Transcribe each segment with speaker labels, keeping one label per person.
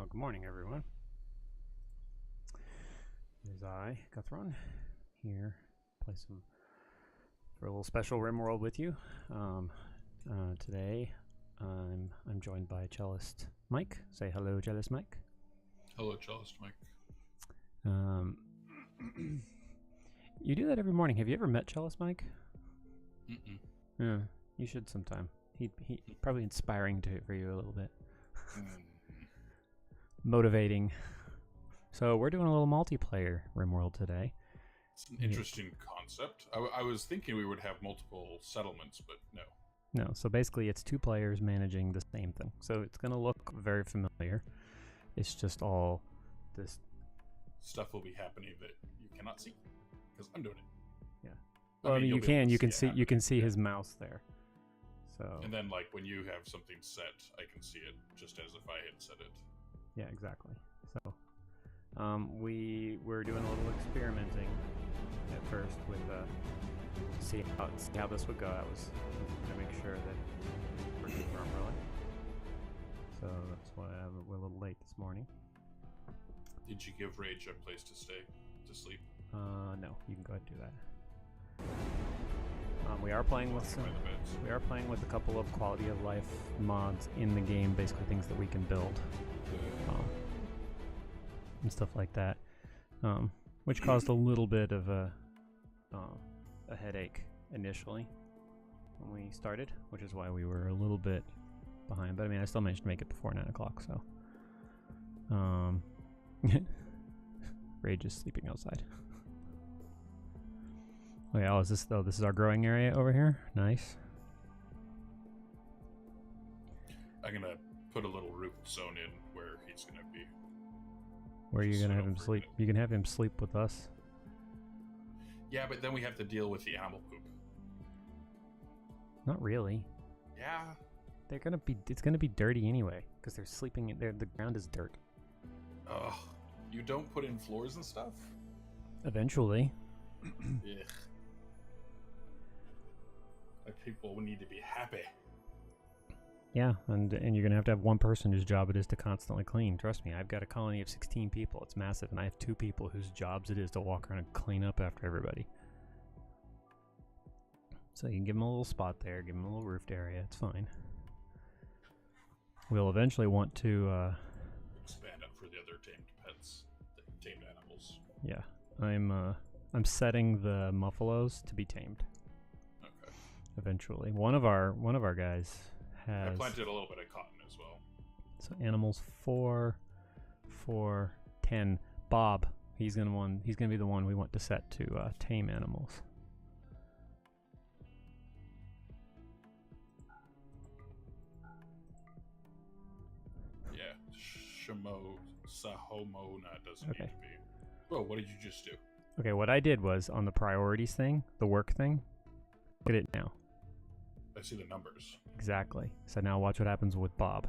Speaker 1: Well, good morning, everyone. There's I, Guthron, here, play some for a little special Rimworld with you. Today, I'm joined by cellist Mike. Say hello, cellist Mike.
Speaker 2: Hello, cellist Mike.
Speaker 1: You do that every morning. Have you ever met cellist Mike?
Speaker 2: Mm-mm.
Speaker 1: Yeah, you should sometime. He probably inspiring for you a little bit. Motivating. So we're doing a little multiplayer Rimworld today.
Speaker 2: It's an interesting concept. I was thinking we would have multiple settlements, but no.
Speaker 1: No, so basically it's two players managing the same thing. So it's going to look very familiar. It's just all this
Speaker 2: stuff will be happening that you cannot see because I'm doing it.
Speaker 1: Yeah. Well, I mean, you can see his mouse there. So.
Speaker 2: And then, like, when you have something set, I can see it just as if I had set it.
Speaker 1: Yeah, exactly. So, we were doing a little experimenting at first with see how this would go. That was to make sure that we're good properly. So that's why we're a little late this morning.
Speaker 2: Did you give Rage a place to stay to sleep?
Speaker 1: No, you can go ahead and do that. We are playing with a couple of quality of life mods in the game, basically things that we can build. And stuff like that, which caused a little bit of a headache initially when we started, which is why we were a little bit behind. But I mean, I still managed to make it before 9 o'clock. So, Rage is sleeping outside. Oh yeah, this is our growing area over here. Nice.
Speaker 2: I'm gonna put a little roof zone in where he's gonna be.
Speaker 1: Where are you gonna have him sleep? You can have him sleep with us.
Speaker 2: Yeah, but then we have to deal with the animal poop.
Speaker 1: Not really.
Speaker 2: Yeah.
Speaker 1: It's gonna be dirty anyway, because they're sleeping in there. The ground is dirt.
Speaker 2: Ugh. You don't put in floors and stuff?
Speaker 1: Eventually.
Speaker 2: Ugh. Like, people need to be happy.
Speaker 1: Yeah, and you're gonna have to have one person whose job it is to constantly clean. Trust me, I've got a colony of 16 people. It's massive, and I have 2 people whose jobs it is to walk around and clean up after everybody. So you can give them a little spot there, give them a little roofed area. It's fine. We'll eventually want to
Speaker 2: expand it for the other tamed pets, the tamed animals.
Speaker 1: Yeah, I'm setting the muffalos to be tamed.
Speaker 2: Okay.
Speaker 1: Eventually, one of our guys.
Speaker 2: I planted a little bit of cotton as well.
Speaker 1: So animals 4, 10. Bob, he's gonna be the one we want to set to tame animals.
Speaker 2: Yeah, Sahomona doesn't need to be. Oh, what did you just do?
Speaker 1: Okay, what I did was on the priorities thing, the work thing. Look at it now.
Speaker 2: I see the numbers.
Speaker 1: Exactly. So now watch what happens with Bob.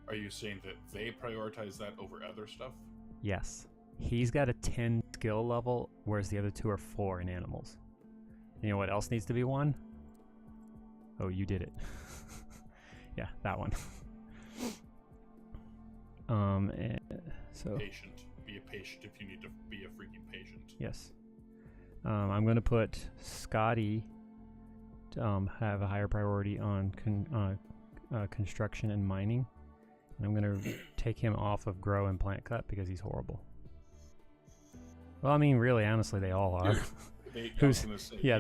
Speaker 2: Are you saying that they prioritize that over other stuff?
Speaker 1: Yes. He's got a 10 skill level, whereas the other 2 are 4 in animals. You know what else needs to be 1? Oh, you did it. Yeah, that one. So
Speaker 2: patient. Be a patient if you need to be a freaking patient.
Speaker 1: Yes. I'm going to put Scotty have a higher priority on construction and mining, and I'm going to take him off of grow and plant cut because he's horrible. Well, I mean, really, honestly, they all are. They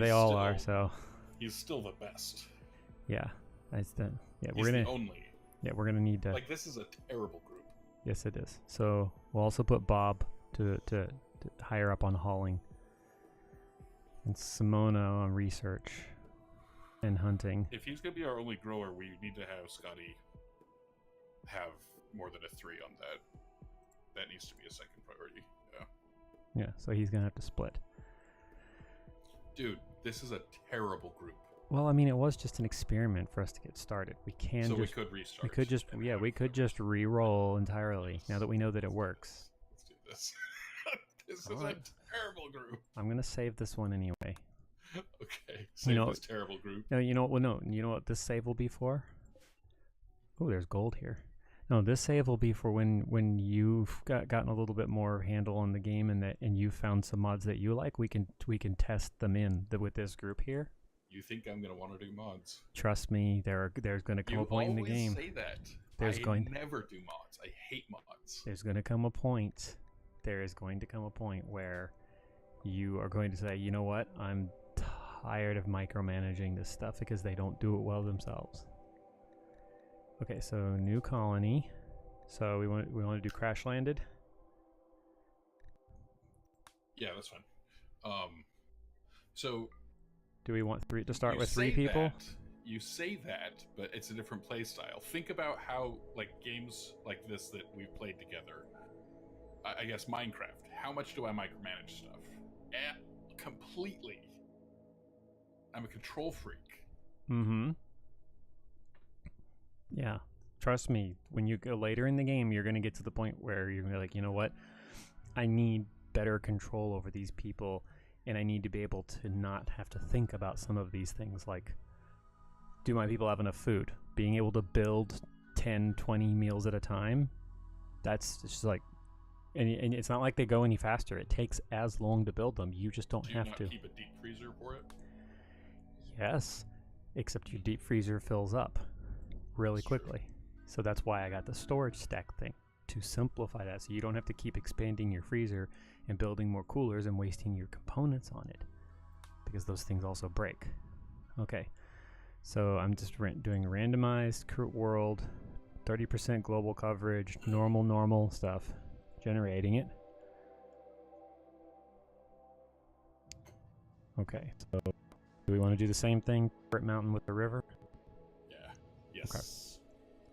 Speaker 1: all are. So
Speaker 2: he's still the best.
Speaker 1: Yeah,
Speaker 2: we're
Speaker 1: gonna need to.
Speaker 2: Like, this is a terrible group.
Speaker 1: Yes, it is. So we'll also put Bob to higher up on hauling, and Simona on research and hunting.
Speaker 2: If he's gonna be our only grower, we need to have Scotty have more than a 3 on that. That needs to be a second priority.
Speaker 1: Yeah, so he's gonna have to split.
Speaker 2: Dude, this is a terrible group.
Speaker 1: Well, I mean, it was just an experiment for us to get started. We could restart. We could just re-roll entirely now that we know that it works.
Speaker 2: Let's do this. This is a terrible group.
Speaker 1: I'm gonna save this one anyway.
Speaker 2: Okay, save this terrible group.
Speaker 1: No, you know what? Well, no, you know what this save will be for? Oh, there's gold here. No, this save will be for when you've gotten a little bit more handle on the game and you found some mods that you like. We can test them with this group here.
Speaker 2: You think I'm gonna want to do mods?
Speaker 1: Trust me, there's going to come a point in the game.
Speaker 2: You always say that.
Speaker 1: There's
Speaker 2: never do mods. I hate mods.
Speaker 1: There's going to come a point. There is going to come a point where you are going to say, you know what? I'm tired of micromanaging this stuff because they don't do it well themselves. Okay, so new colony. So we want to do crash landed.
Speaker 2: Yeah, that's fine. So
Speaker 1: do we want to start with 3 people?
Speaker 2: You say that, but it's a different play style. Think about how games like this that we've played together. I guess Minecraft. How much do I micromanage stuff? Completely. I'm a control freak.
Speaker 1: Mm-hmm. Yeah. Trust me, when you go later in the game, you're going to get to the point where you're going to be like, you know what? I need better control over these people, and I need to be able to not have to think about some of these things like, do my people have enough food? Being able to build 10, 20 meals at a time, that's just like, and it's not like they go any faster. It takes as long to build them. You just don't have to.
Speaker 2: Do you not keep a deep freezer for it?
Speaker 1: Yes, except your deep freezer fills up really quickly. So that's why I got the storage stack thing, to simplify that, so you don't have to keep expanding your freezer and building more coolers and wasting your components on it, because those things also break. Okay, so I'm just doing randomized world, 30% global coverage, normal stuff, generating it. Okay, so do we want to do the same thing, mountain with the river?
Speaker 2: Yeah. Yes.
Speaker 1: Okay.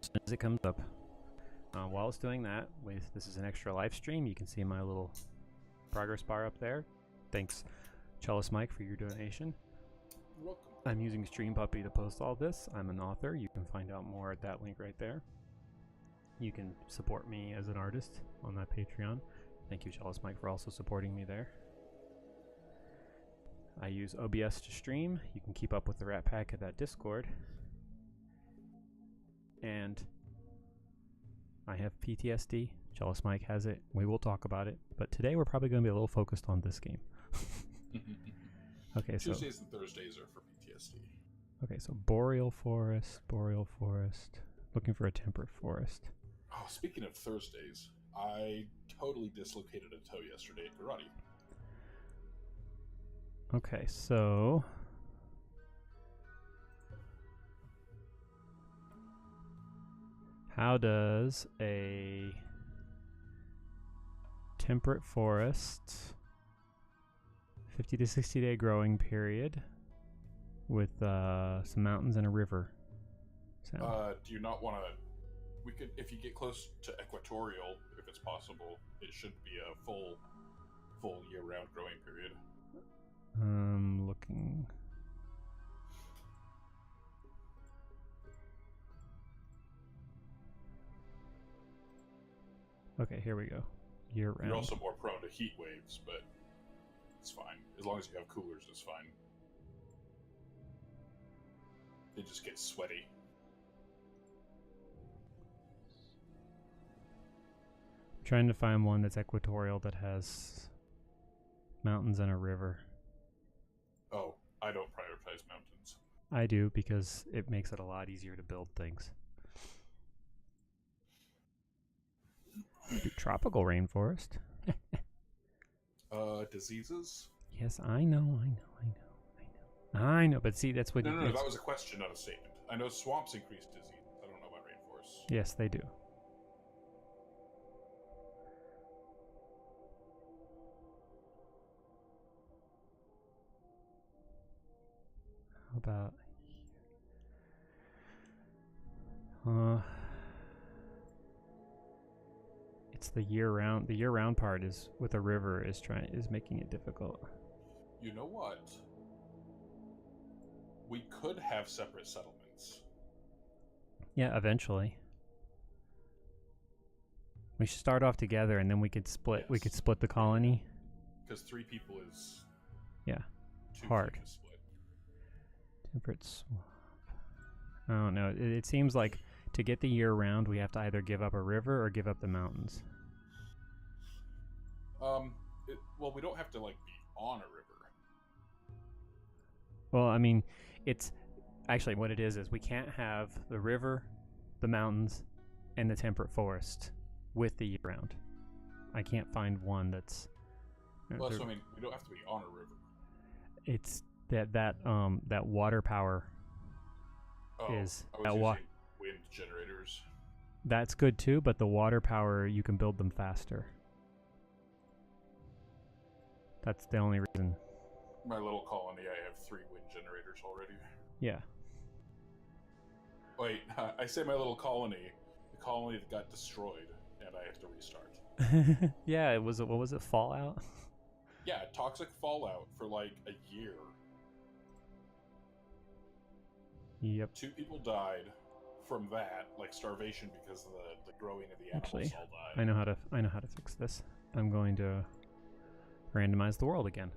Speaker 1: As soon as it comes up. While it's doing that, this is an extra live stream. You can see my little progress bar up there. Thanks, Cellist Mike, for your donation.
Speaker 2: You're welcome.
Speaker 1: I'm using Stream Puppy to post all this. I'm an author. You can find out more at that link right there. You can support me as an artist on that Patreon. Thank you, Cellist Mike, for also supporting me there. I use OBS to stream. You can keep up with the Rat Pack at that Discord. And I have PTSD. Cellist Mike has it. We will talk about it. But today we're probably going to be a little focused on this game. Okay, so
Speaker 2: Tuesdays and Thursdays are for PTSD.
Speaker 1: Okay, so boreal forest. Looking for a temperate forest.
Speaker 2: Oh, speaking of Thursdays, I totally dislocated a toe yesterday at karate.
Speaker 1: Okay, so how does a temperate forest, 50 to 60 day growing period with some mountains and a river sound?
Speaker 2: Do you not want to? We could, if you get close to equatorial, if it's possible, it should be a full year-round growing period.
Speaker 1: Looking. Okay, here we go. Year round.
Speaker 2: You're also more prone to heat waves, but it's fine. As long as you have coolers, it's fine. They just get sweaty.
Speaker 1: I'm trying to find one that's equatorial that has mountains and a river.
Speaker 2: Oh, I don't prioritize mountains.
Speaker 1: I do, because it makes it a lot easier to build things. Do tropical rainforest.
Speaker 2: Diseases?
Speaker 1: Yes, I know. But see, that's what.
Speaker 2: No, that was a question, not a statement. I know swamps increase disease. I don't know about rainforests.
Speaker 1: Yes, they do. How about it's the year round. The year round part is with a river is making it difficult.
Speaker 2: You know what? We could have separate settlements.
Speaker 1: Yeah, eventually. We should start off together, and then we could split.
Speaker 2: Yes.
Speaker 1: We could split the colony.
Speaker 2: Because 3 people is too
Speaker 1: hard.
Speaker 2: to split.
Speaker 1: Temperate swamp. I don't know. It seems like To get the year round, we have to either give up a river or give up the mountains.
Speaker 2: Well, we don't have to like be on a river.
Speaker 1: Well, I mean, it's actually what it is we can't have the river, the mountains, and the temperate forest with the year round. I can't find one that's.
Speaker 2: Well, so I mean, we don't have to be on a river.
Speaker 1: It's that water power. Is
Speaker 2: I was using wind generators.
Speaker 1: That's good too, but the water power, you can build them faster. That's the only reason.
Speaker 2: My little colony, I have 3 wind generators already.
Speaker 1: Yeah.
Speaker 2: Wait, I say my little colony. The colony that got destroyed, and I have to restart.
Speaker 1: Yeah, it was. What was it? Fallout.
Speaker 2: Yeah, toxic fallout for like a year.
Speaker 1: Yep.
Speaker 2: 2 people died from that, like starvation, because of the growing of the animals all died.
Speaker 1: I know how to fix this. I'm going to randomize the world again.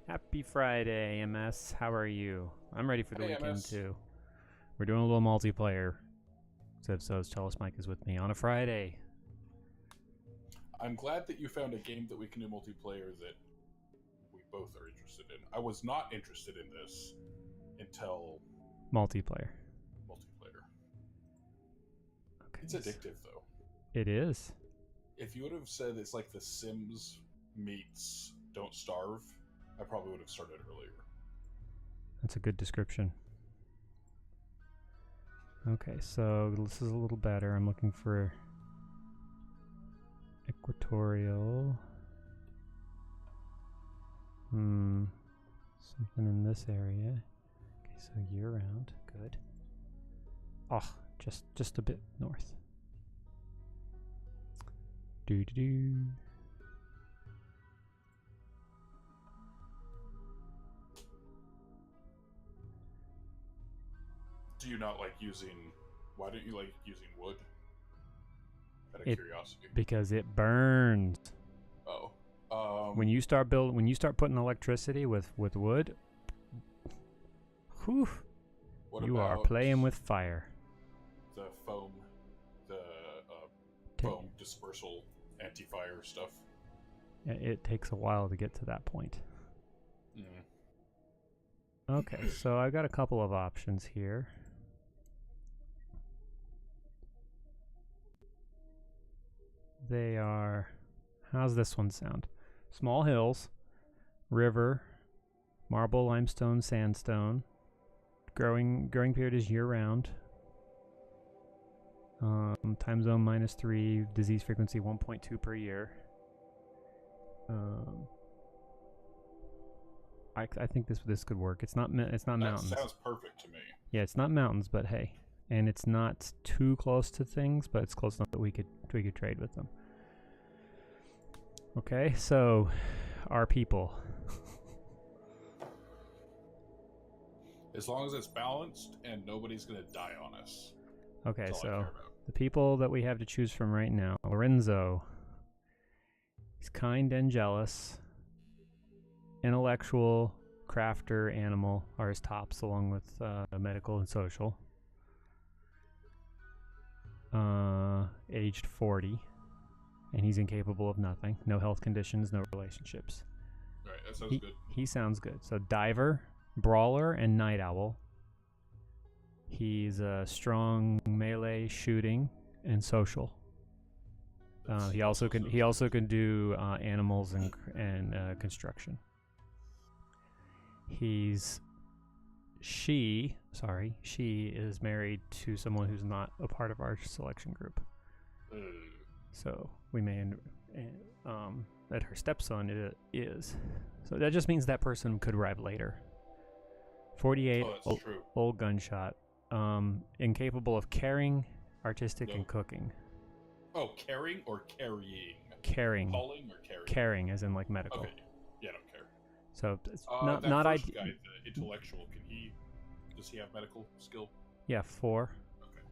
Speaker 1: Happy Friday, MS. How are you? I'm ready for the weekend
Speaker 2: MS.
Speaker 1: too. We're doing a little multiplayer. So's Chalice Mike is with me on a Friday.
Speaker 2: I'm glad that you found a game that we can do multiplayer that we both are interested in. I was not interested in this until
Speaker 1: multiplayer. Okay.
Speaker 2: It's addictive though.
Speaker 1: It is.
Speaker 2: If you would have said it's like The Sims meets Don't Starve, I probably would have started earlier.
Speaker 1: That's a good description. Okay, so this is a little better. I'm looking for equatorial. Something in this area. Okay, so year round. Good. Oh, just a bit north. Do.
Speaker 2: Do you not like using... Why don't you like using wood? Out of curiosity.
Speaker 1: Because it burns.
Speaker 2: Oh.
Speaker 1: When you start putting electricity with wood, whew, you are playing with fire.
Speaker 2: The foam dispersal anti-fire stuff.
Speaker 1: It takes a while to get to that point.
Speaker 2: Mm.
Speaker 1: Okay, so I've got a couple of options here. They are... How's this one sound? Small hills, river, marble, limestone, sandstone. Growing period is year-round. Time zone -3, disease frequency 1.2 per year. I think this could work. It's not mountains.
Speaker 2: That sounds perfect to me.
Speaker 1: Yeah, it's not mountains, but hey, and it's not too close to things, but it's close enough that we could trade with them. Okay, so our people.
Speaker 2: As long as it's balanced and nobody's gonna die on us.
Speaker 1: Okay, so the people that we have to choose from right now. Lorenzo. He's kind and jealous. Intellectual, crafter, animal are his tops, along with medical and social. Aged 40. And he's incapable of nothing. No health conditions, no relationships.
Speaker 2: Right, that sounds good.
Speaker 1: He sounds good. So diver, brawler, and night owl. He's strong melee, shooting, and social. He also can do animals and construction. She is married to someone who's not a part of our selection group. So we may that her stepson is. So that just means that person could arrive later. 48, old gunshot. Incapable of caring, artistic, and cooking.
Speaker 2: Oh, caring or carrying?
Speaker 1: Caring.
Speaker 2: Calling or carrying?
Speaker 1: Caring, as in like medical.
Speaker 2: Okay. Yeah, I don't care.
Speaker 1: So it's
Speaker 2: not ideal. Guy, the intellectual, does he have medical skill?
Speaker 1: Yeah, 4.
Speaker 2: Okay.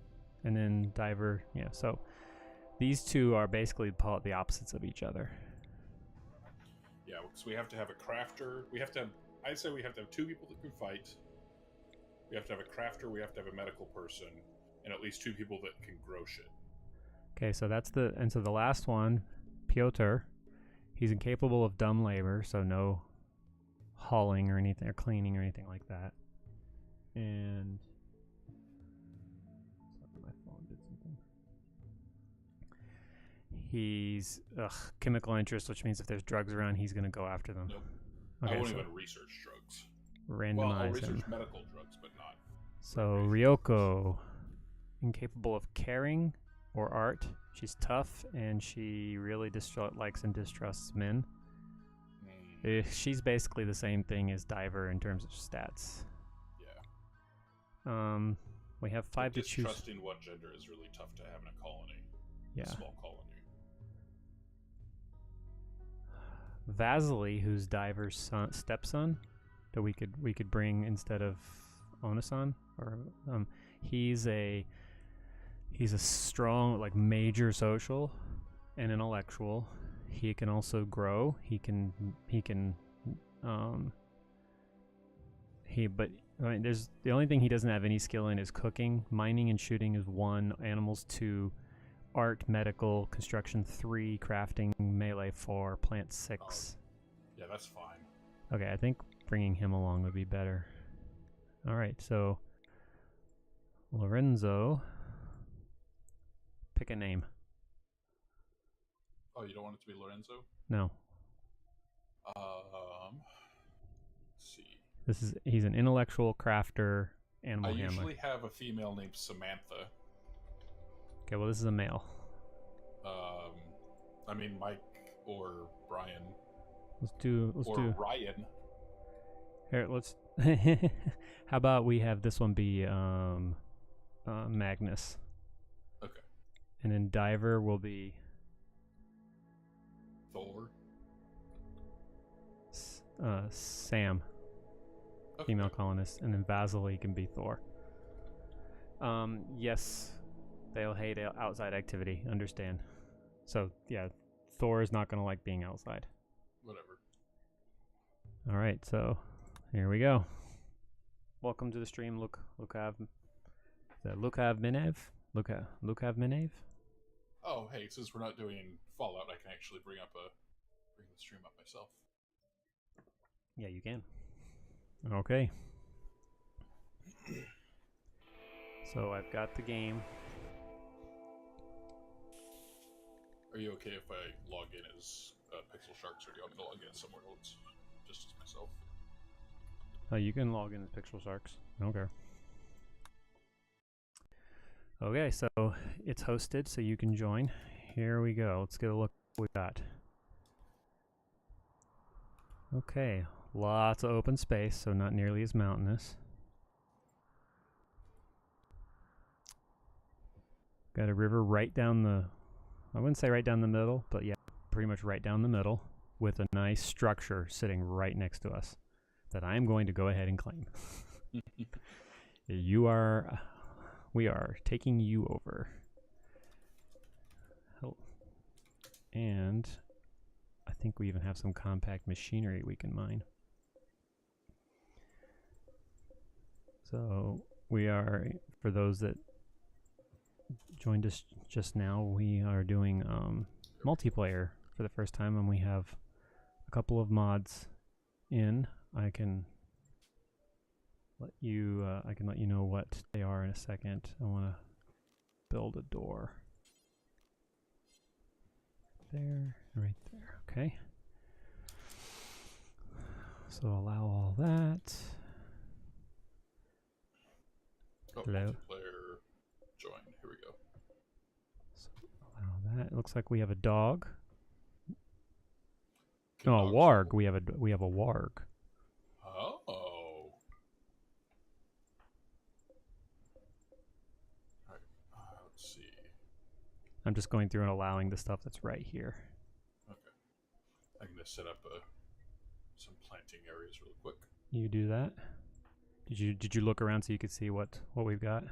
Speaker 1: And then diver, yeah. So these two are basically the opposites of each other.
Speaker 2: Yeah, because we have to have a crafter. I'd say we have to have 2 people that can fight. We have to have a crafter. We have to have a medical person. and at least 2 people that can grow shit.
Speaker 1: Okay, so that's so the last one, Piotr, he's incapable of dumb labor, so no hauling or anything, or cleaning or anything like that. And sorry, my phone did something. He's chemical interest, which means if there's drugs around, he's going to go after them.
Speaker 2: Nope.
Speaker 1: Okay,
Speaker 2: I won't
Speaker 1: so
Speaker 2: even research drugs.
Speaker 1: randomize
Speaker 2: Well, I'll
Speaker 1: him.
Speaker 2: research medical drugs, but not.
Speaker 1: So Ryoko, incapable of caring or art. She's tough, and she really likes and distrusts men. She's basically the same thing as Diver in terms of stats.
Speaker 2: Yeah.
Speaker 1: We have 5 to choose.
Speaker 2: Distrusting one gender is really tough to have in a colony.
Speaker 1: Yeah.
Speaker 2: A small colony.
Speaker 1: Vasily, who's Diver's stepson, that we could bring instead of Onasan, or he's a strong, like, major social and intellectual. He can also grow. There's the only thing he doesn't have any skill in is cooking. Mining and shooting is 1. Animals 2. Art, medical, construction 3. Crafting, melee 4. Plant 6.
Speaker 2: Yeah, that's fine.
Speaker 1: Okay, I think bringing him along would be better. All right, so Lorenzo, pick a name.
Speaker 2: Oh, you don't want it to be Lorenzo?
Speaker 1: No.
Speaker 2: Let's see.
Speaker 1: He's an intellectual crafter, animal
Speaker 2: I
Speaker 1: handler.
Speaker 2: usually have a female named Samantha.
Speaker 1: Okay, well, this is a male.
Speaker 2: I mean Mike or Brian.
Speaker 1: Let's do
Speaker 2: Ryan.
Speaker 1: Here, let's how about we have this one be Magnus.
Speaker 2: Okay.
Speaker 1: And then Diver will be
Speaker 2: Thor.
Speaker 1: Sam.
Speaker 2: Okay.
Speaker 1: Female colonist, and then Vasily can be Thor. Yes, they'll hate outside activity. Understand. So yeah, Thor is not going to like being outside.
Speaker 2: Whatever.
Speaker 1: All right, so here we go. Welcome to the stream, Lukav Minev. Lukav Minev.
Speaker 2: Oh, hey, since we're not doing Fallout, I can actually bring the stream up myself.
Speaker 1: Yeah, you can. Okay. So I've got the game.
Speaker 2: Are you okay if I log in as Pixel Sharks, or do you want me to log in somewhere else, just as myself?
Speaker 1: You can log in as Pixel Sharks. I don't care. Okay, so it's hosted, so you can join. Here we go. Let's get a look at what we got. Okay, lots of open space, so not nearly as mountainous. Got a river right down the, I wouldn't say right down the middle, but yeah, pretty much right down the middle, with a nice structure sitting right next to us that I'm going to go ahead and claim. We are taking you over. And I think we even have some compact machinery we can mine. So we are, for those that joined us just now, we are doing multiplayer for the first time, and we have a couple of mods in. I can let you know what they are in a second. I want to build a door. There, right there. Okay. So allow all that.
Speaker 2: Oh,
Speaker 1: Hello.
Speaker 2: multiplayer join. Here we go.
Speaker 1: So allow that. It looks like we have a dog.
Speaker 2: Can
Speaker 1: No, a
Speaker 2: dogs-
Speaker 1: warg. We have a warg.
Speaker 2: Oh. Alright, let's see.
Speaker 1: I'm just going through and allowing the stuff that's right here.
Speaker 2: Okay. I'm going to set up some planting areas really quick.
Speaker 1: You do that. Did you look around so you could see what we've got?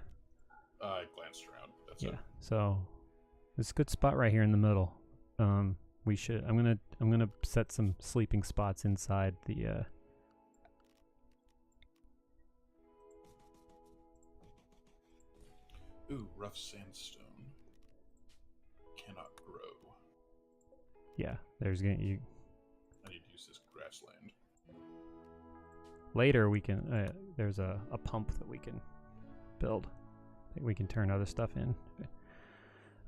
Speaker 2: I glanced around. That's
Speaker 1: Yeah.
Speaker 2: it.
Speaker 1: So it's a good spot right here in the middle. I'm gonna set some sleeping spots inside the
Speaker 2: Ooh, rough sandstone. Cannot grow.
Speaker 1: Yeah, there's gonna you.
Speaker 2: I need to use this grassland.
Speaker 1: Later we can. There's a pump that we can build. That we can turn other stuff in.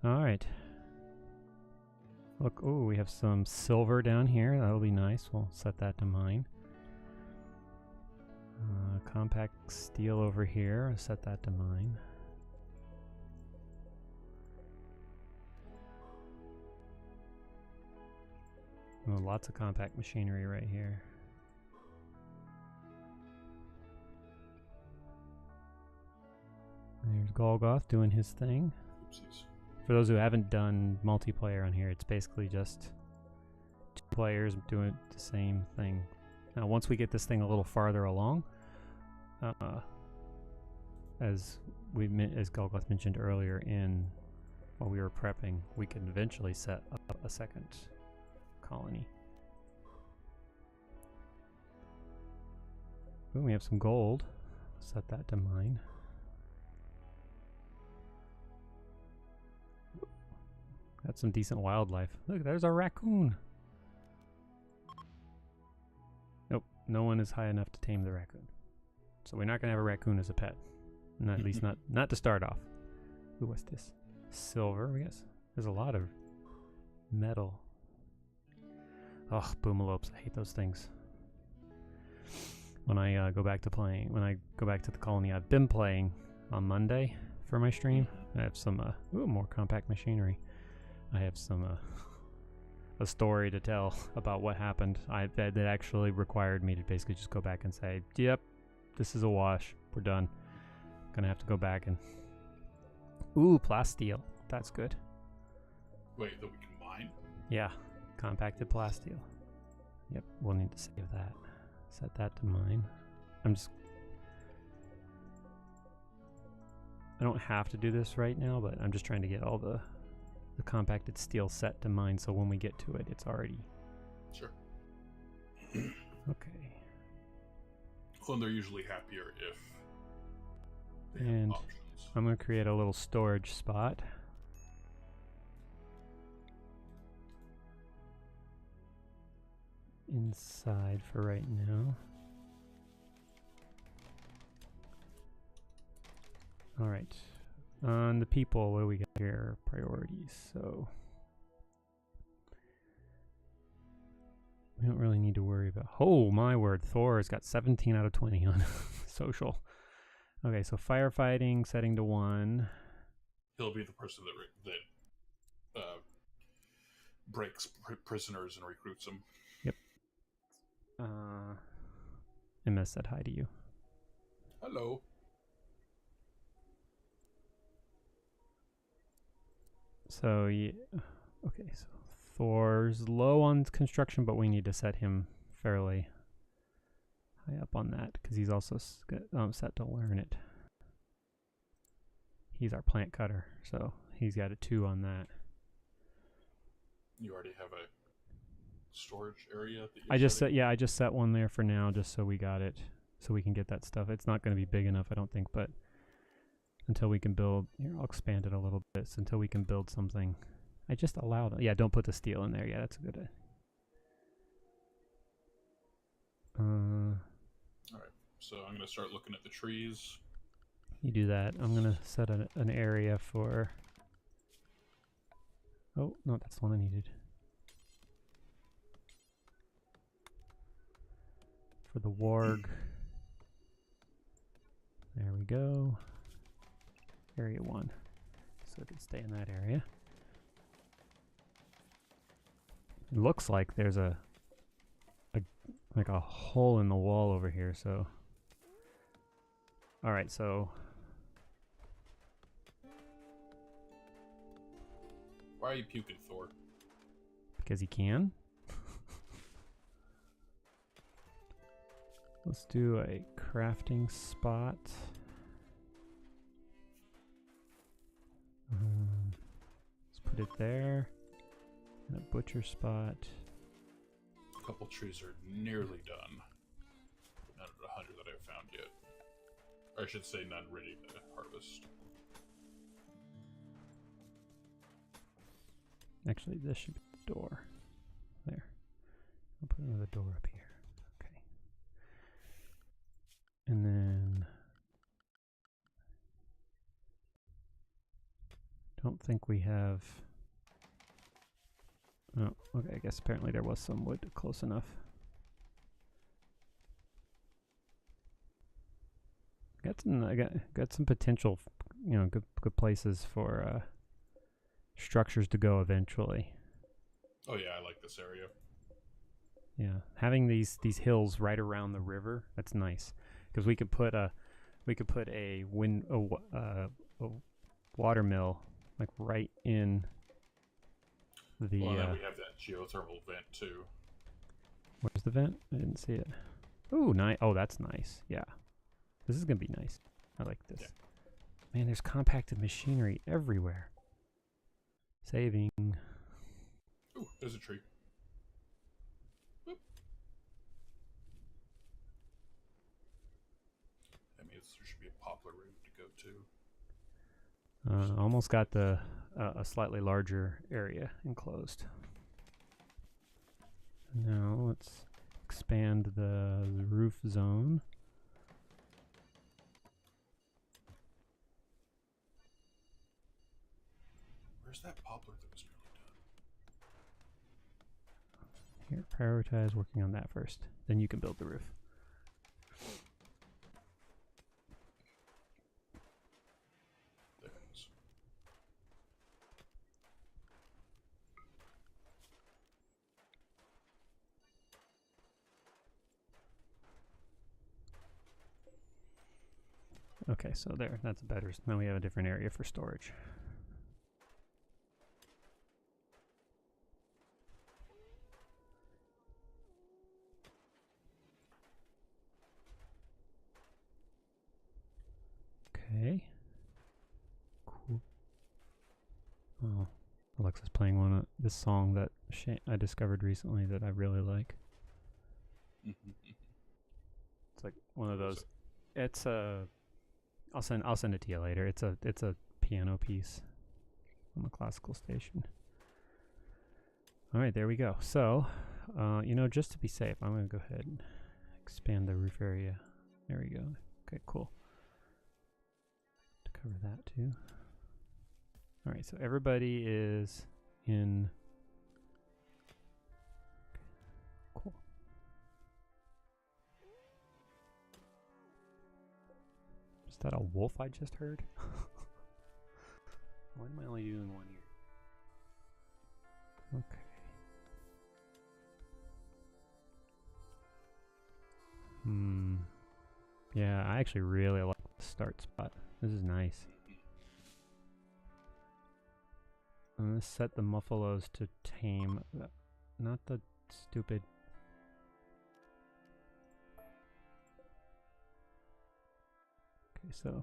Speaker 1: All right. Look, oh, we have some silver down here. That'll be nice. We'll set that to mine. Compact steel over here. I'll set that to mine. Oh, lots of compact machinery right here. There's Golgoth doing his thing.
Speaker 2: Oopsies.
Speaker 1: For those who haven't done multiplayer on here, it's basically just 2 players doing the same thing. Now, once we get this thing a little farther along, as Golgoth mentioned earlier, while we were prepping, we can eventually set up a second colony. Ooh, we have some gold. Set that to mine. That's some decent wildlife. Look, there's a raccoon. Nope, no one is high enough to tame the raccoon. So we're not gonna have a raccoon as a pet. Not, at least not to start off. Ooh, what's this? Silver, I guess. There's a lot of metal. Oh, boomalopes, I hate those things. When I go back to the colony I've been playing on Monday for my stream, I have some more compact machinery. I have some a story to tell about what happened. That actually required me to basically just go back and say, "Yep, this is a wash. We're done." Gonna have to go back and plasteel. That's good.
Speaker 2: Wait, that we can mine?
Speaker 1: Yeah, compacted plasteel. Yep, we'll need to save that. Set that to mine. I don't have to do this right now, but I'm just trying to get all the compacted steel set to mine, so when we get to it, it's already...
Speaker 2: Sure.
Speaker 1: Okay.
Speaker 2: Well, and they're usually happier if they
Speaker 1: And
Speaker 2: have options.
Speaker 1: I'm going to create a little storage spot. Inside for right now. Alright. On the people, what do we got here? Priorities. So we don't really need to worry about... Oh, my word. Thor has got 17 out of 20 on social. Okay, so firefighting, setting to 1.
Speaker 2: He'll be the person that breaks prisoners and recruits them.
Speaker 1: Yep. MS said hi to you.
Speaker 2: Hello.
Speaker 1: So, yeah. Okay, so Thor's low on construction, but we need to set him fairly high up on that, because he's also set to learn it. He's our plant cutter, so he's got a 2 on that.
Speaker 2: You already have a storage area that you're
Speaker 1: I just set one there for now, just so we got it, so we can get that stuff. It's not going to be big enough, I don't think, but until we can build, here, I'll expand it a little bit, so until we can build something. I just allowed, yeah, don't put the steel in there. Yeah, that's a good idea.
Speaker 2: Alright, so I'm going to start looking at the trees.
Speaker 1: You do that. I'm going to set an area for... Oh, no, that's the one I needed. For the warg. There we go. Area 1. So it can stay in that area. It looks like there's a hole in the wall over here, so... Alright, so...
Speaker 2: Why are you puking, Thor?
Speaker 1: Because he can. Let's do a crafting spot. Let's put it there. And a butcher spot.
Speaker 2: A couple trees are nearly done. None of the 100 that I've found yet. Or I should say none ready to harvest.
Speaker 1: Actually, this should be the door. There. I'll put another door up here. Okay. And then... don't think we have... oh, okay, I guess apparently there was some wood close enough. Got some potential, you know, good places for structures to go eventually.
Speaker 2: Oh yeah, I like this area.
Speaker 1: Yeah, having these hills right around the river, that's nice, because we could put a water mill like right in the.
Speaker 2: Well, and then we have that geothermal vent too.
Speaker 1: Where's the vent? I didn't see it. Ooh, nice. Oh, that's nice. Yeah, this is gonna be nice. I like this.
Speaker 2: Yeah.
Speaker 1: Man, there's compacted machinery everywhere. Saving.
Speaker 2: Ooh, there's a tree. Boop. That means there should be a poplar road to go to.
Speaker 1: Almost got the a slightly larger area enclosed. Now let's expand the roof zone.
Speaker 2: Where's that poplar that was nearly done?
Speaker 1: Here, prioritize working on that first. Then you can build the roof.
Speaker 2: There it is.
Speaker 1: Okay, so there, that's better. Now we have a different area for storage. Okay. Cool. Oh, Alexa's playing this song that I discovered recently that I really like. It's like one of those. It's a. I'll send it to you later. It's a piano piece on the classical station. All right, there we go. So, you know, just to be safe, I'm gonna go ahead and expand the roof area. There we go. Okay, cool. To cover that too. All right, so everybody is in. Cool. Is that a wolf I just heard? Why am I only doing one ear? Okay. Yeah, I actually really like the start spot. This is nice. I'm gonna set the muffalos to tame, not the stupid. Okay, so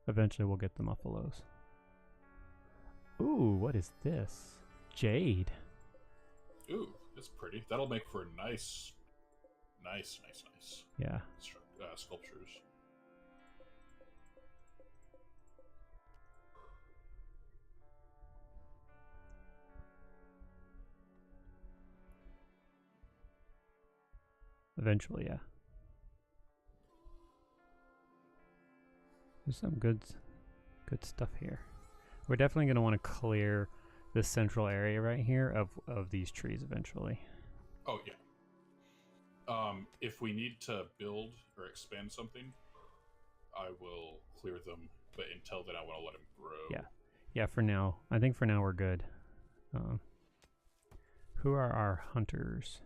Speaker 1: eventually we'll get the muffalos. Ooh, what is this? Jade.
Speaker 2: Ooh, that's pretty. That'll make for nice.
Speaker 1: Yeah.
Speaker 2: Sculptures.
Speaker 1: Eventually, yeah. There's some good stuff here. We're definitely going to want to clear this central area right here of these trees eventually.
Speaker 2: Oh yeah. If we need to build or expand something, I will clear them. But until then, I want to let them grow.
Speaker 1: Yeah. Yeah, for now. I think for now we're good. Who are our hunters?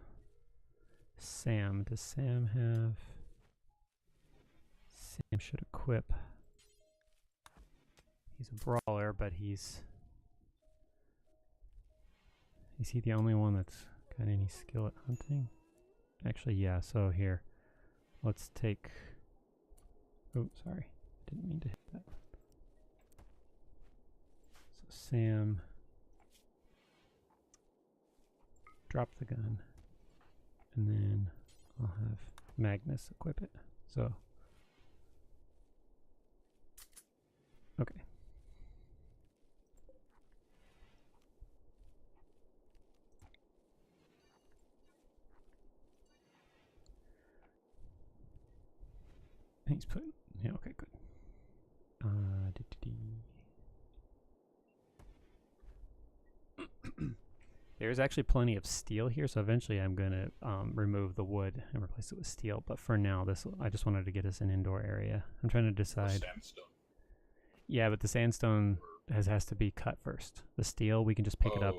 Speaker 1: Sam. Does Sam have... Sam should equip. He's a brawler, but he's... Is he the only one that's got any skill at hunting? Actually, yeah, so here. Let's take... Oh, sorry. Didn't mean to hit that. So Sam... Drop the gun. And then I'll have Magnus equip it. So... Okay. He's putting. Yeah. Okay. Good. There's actually plenty of steel here, so eventually I'm gonna remove the wood and replace it with steel. But for now, I just wanted to get us an indoor area. I'm trying to decide.
Speaker 2: Sandstone.
Speaker 1: Yeah, but the sandstone has to be cut first. The steel we can just pick it up.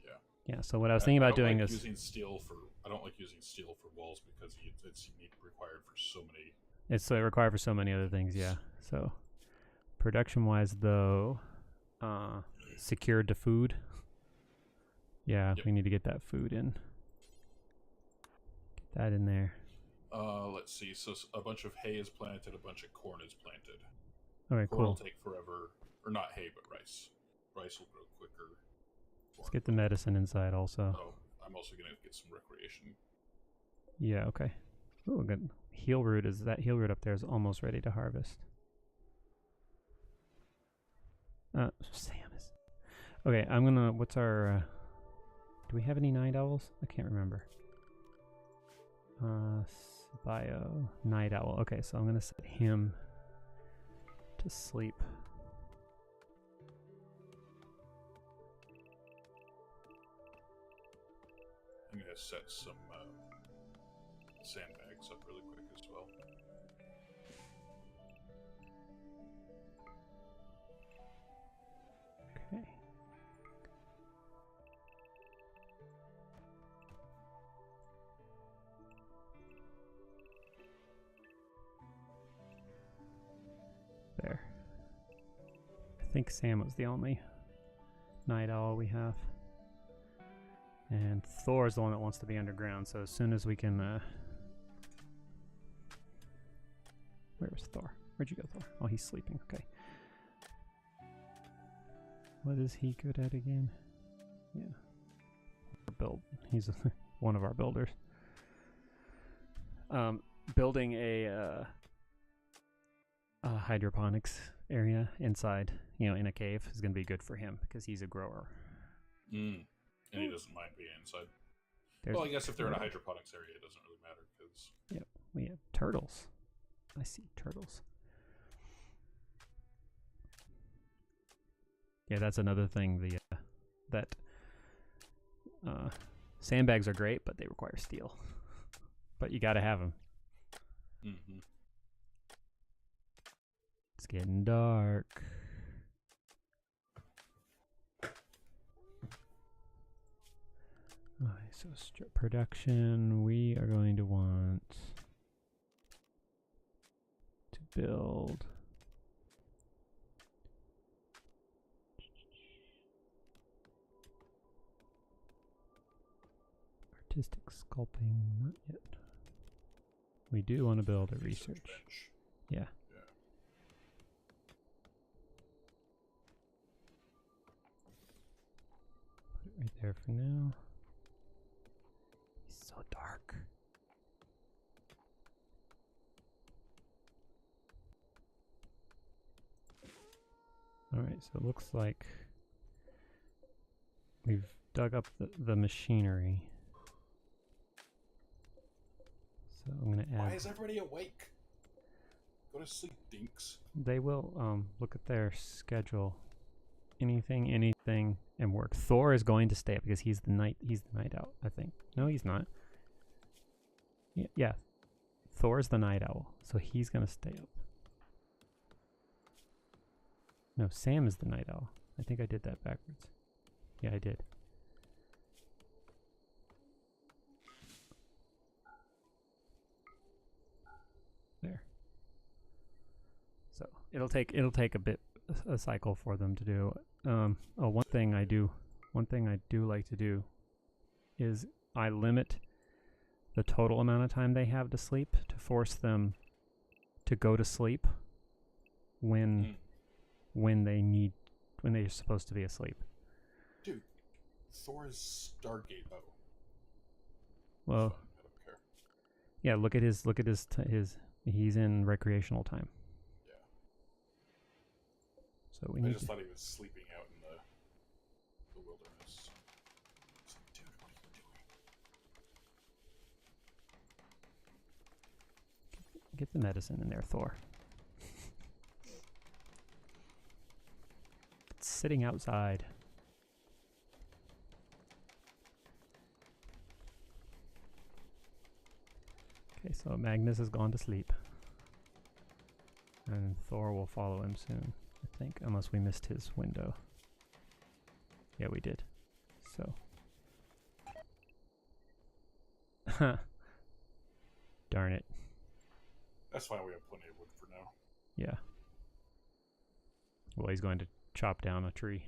Speaker 2: Yeah.
Speaker 1: Yeah. So what I was thinking about doing is
Speaker 2: using steel for. I don't like using steel for walls because it's required for so many.
Speaker 1: It's required for so many other things. Yeah. So production-wise, though, secured to food. Yeah,
Speaker 2: Yep.
Speaker 1: we need to get that food in. Get that in there.
Speaker 2: Let's see. So a bunch of hay is planted, a bunch of corn is planted.
Speaker 1: Okay,
Speaker 2: Corn
Speaker 1: cool.
Speaker 2: will take forever. Or not hay, but rice. Rice will grow quicker.
Speaker 1: Let's get the medicine inside also.
Speaker 2: Oh, I'm also going to get some recreation.
Speaker 1: Yeah, okay. Oh, good. Heal root that heal root up there is almost ready to harvest. Sam is... Okay, I'm gonna... What's our... do we have any night owls? I can't remember. Bio... Night owl. Okay, so I'm gonna set him to sleep.
Speaker 2: I'm going to set some sandbags up really quick as well.
Speaker 1: Okay. There. I think Sam was the only night owl we have. And Thor is the one that wants to be underground, so as soon as we can... Where was Thor? Where'd you go, Thor? Oh, he's sleeping. Okay. What is he good at again? Yeah. Build. He's one of our builders. Building a hydroponics area inside, in a cave is going to be good for him because he's a grower.
Speaker 2: And he doesn't mind being inside. Well, I guess if they're in a hydroponics area, it doesn't really matter because...
Speaker 1: Yep, we have turtles. I see turtles. Yeah, that's another thing. Sandbags are great, but they require steel. But you got to have them.
Speaker 2: Mm-hmm.
Speaker 1: It's getting dark. Alright, so strip production, we are going to want to build artistic sculpting, not yet. We do want to build a research. Yeah. Put it right there for now. It's so dark. Alright, so it looks like we've dug up the machinery. So I'm going to add...
Speaker 2: Why is everybody awake? Go to sleep, dinks.
Speaker 1: They will look at their schedule. Anything, and work. Thor is going to stay up because he's the night owl, I think. No, he's not. Yeah. Thor's the night owl, so he's going to stay up. No, Sam is the night owl. I think I did that backwards. Yeah, I did. There. So it'll take a cycle for them to do. One thing I do like to do is I limit the total amount of time they have to sleep to force them to go to sleep when they're supposed to be asleep.
Speaker 2: Dude, Thor's Stargate bow.
Speaker 1: Well,
Speaker 2: I don't care.
Speaker 1: Yeah, look at his he's in recreational time.
Speaker 2: Yeah.
Speaker 1: So we need.
Speaker 2: I just thought he was sleeping out in the wilderness. So, dude, what are you
Speaker 1: Get the medicine in there, Thor. It's sitting outside. Okay, so Magnus has gone to sleep. And Thor will follow him soon, I think, unless we missed his window. Yeah, we did. So. Darn it.
Speaker 2: That's fine, we have plenty of wood for now.
Speaker 1: Yeah. Well, he's going to chop down a tree.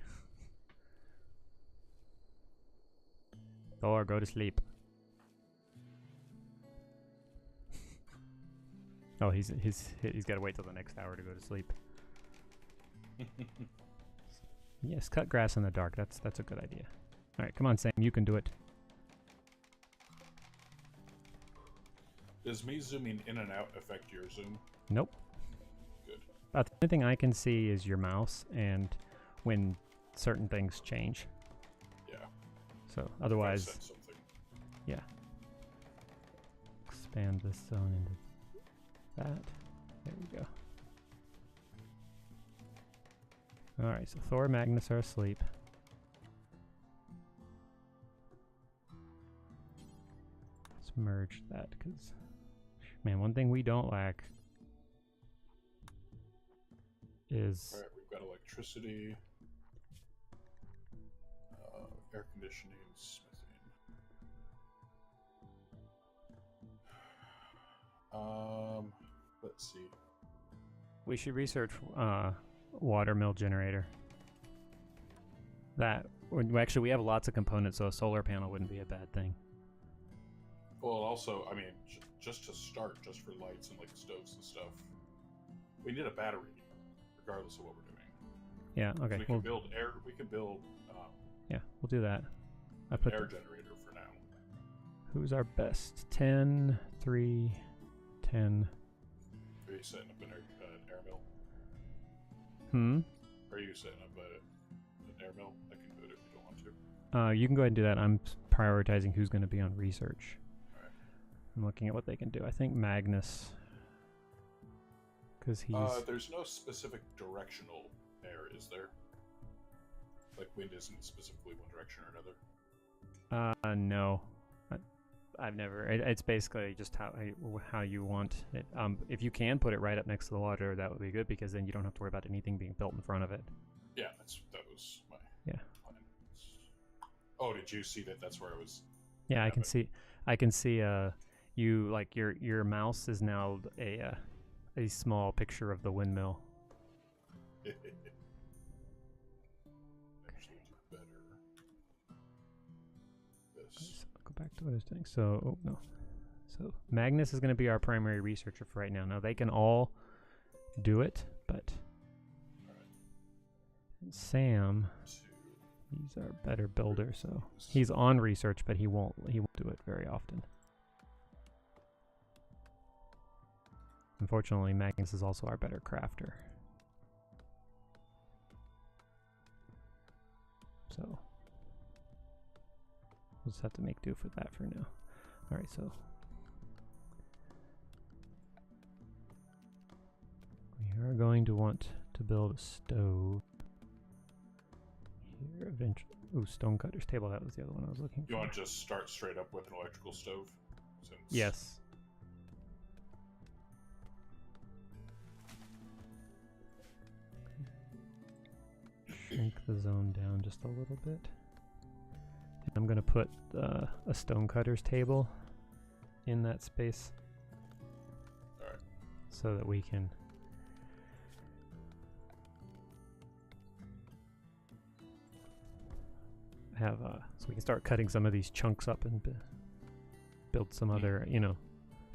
Speaker 1: Thor, go to sleep. Oh, he's got to wait till the next hour to go to sleep. Yes, cut grass in the dark. That's a good idea. All right, come on, Sam. You can do it.
Speaker 2: Does me zooming in and out affect your zoom?
Speaker 1: Nope.
Speaker 2: Good.
Speaker 1: About the only thing I can see is your mouse and when certain things change.
Speaker 2: Yeah.
Speaker 1: So otherwise,
Speaker 2: something.
Speaker 1: Yeah. Expand this zone into that. There we go. All right, so Thor and Magnus are asleep. Let's merge that because, man, one thing we don't lack is...
Speaker 2: All right, we've got electricity, air conditioning, smithing. Let's see.
Speaker 1: We should research water mill generator. That, actually, we have lots of components, so a solar panel wouldn't be a bad thing.
Speaker 2: Well, also, I mean, just to start, just for lights and like stoves and stuff, we need a battery, regardless of what we're doing.
Speaker 1: Yeah. Okay.
Speaker 2: We can build air. We can build.
Speaker 1: Yeah, we'll do that. I
Speaker 2: an
Speaker 1: put
Speaker 2: air generator for now.
Speaker 1: Who's our best? 10, 3, 10.
Speaker 2: Are you setting up an air mill?
Speaker 1: Hmm.
Speaker 2: Are you setting up an air mill? I can do it if you don't want to.
Speaker 1: You can go ahead and do that. I'm prioritizing who's going to be on research.
Speaker 2: All right.
Speaker 1: I'm looking at what they can do. I think Magnus, because he's...
Speaker 2: there's no specific directional air, is there? Like wind isn't specifically one direction or another?
Speaker 1: No. I've never... It's basically just how you want it. If you can put it right up next to the water, that would be good, because then you don't have to worry about anything being built in front of it.
Speaker 2: Yeah, that was my plan. Oh, did you see that? That's where I was...
Speaker 1: Yeah, I can see you, like, your mouse is now a small picture of the windmill.
Speaker 2: Actually, do better. This.
Speaker 1: So I'll go back to what I was doing. So, oh, no. So Magnus is going to be our primary researcher for right now. Now, they can all do it, but Sam, he's our better builder, so he's on research, but he won't do it very often. Unfortunately, Magnus is also our better crafter. So we'll just have to make do for that for now. All right, so we are going to want to build a stove here eventually. Ooh, stonecutter's table. That was the other one I was looking for.
Speaker 2: You want to just start straight up with an electrical stove? Since
Speaker 1: Yes. Shrink the zone down just a little bit. And I'm going to put a stonecutter's table in that space.
Speaker 2: Alright.
Speaker 1: So that we can have so we can start cutting some of these chunks up and build some other,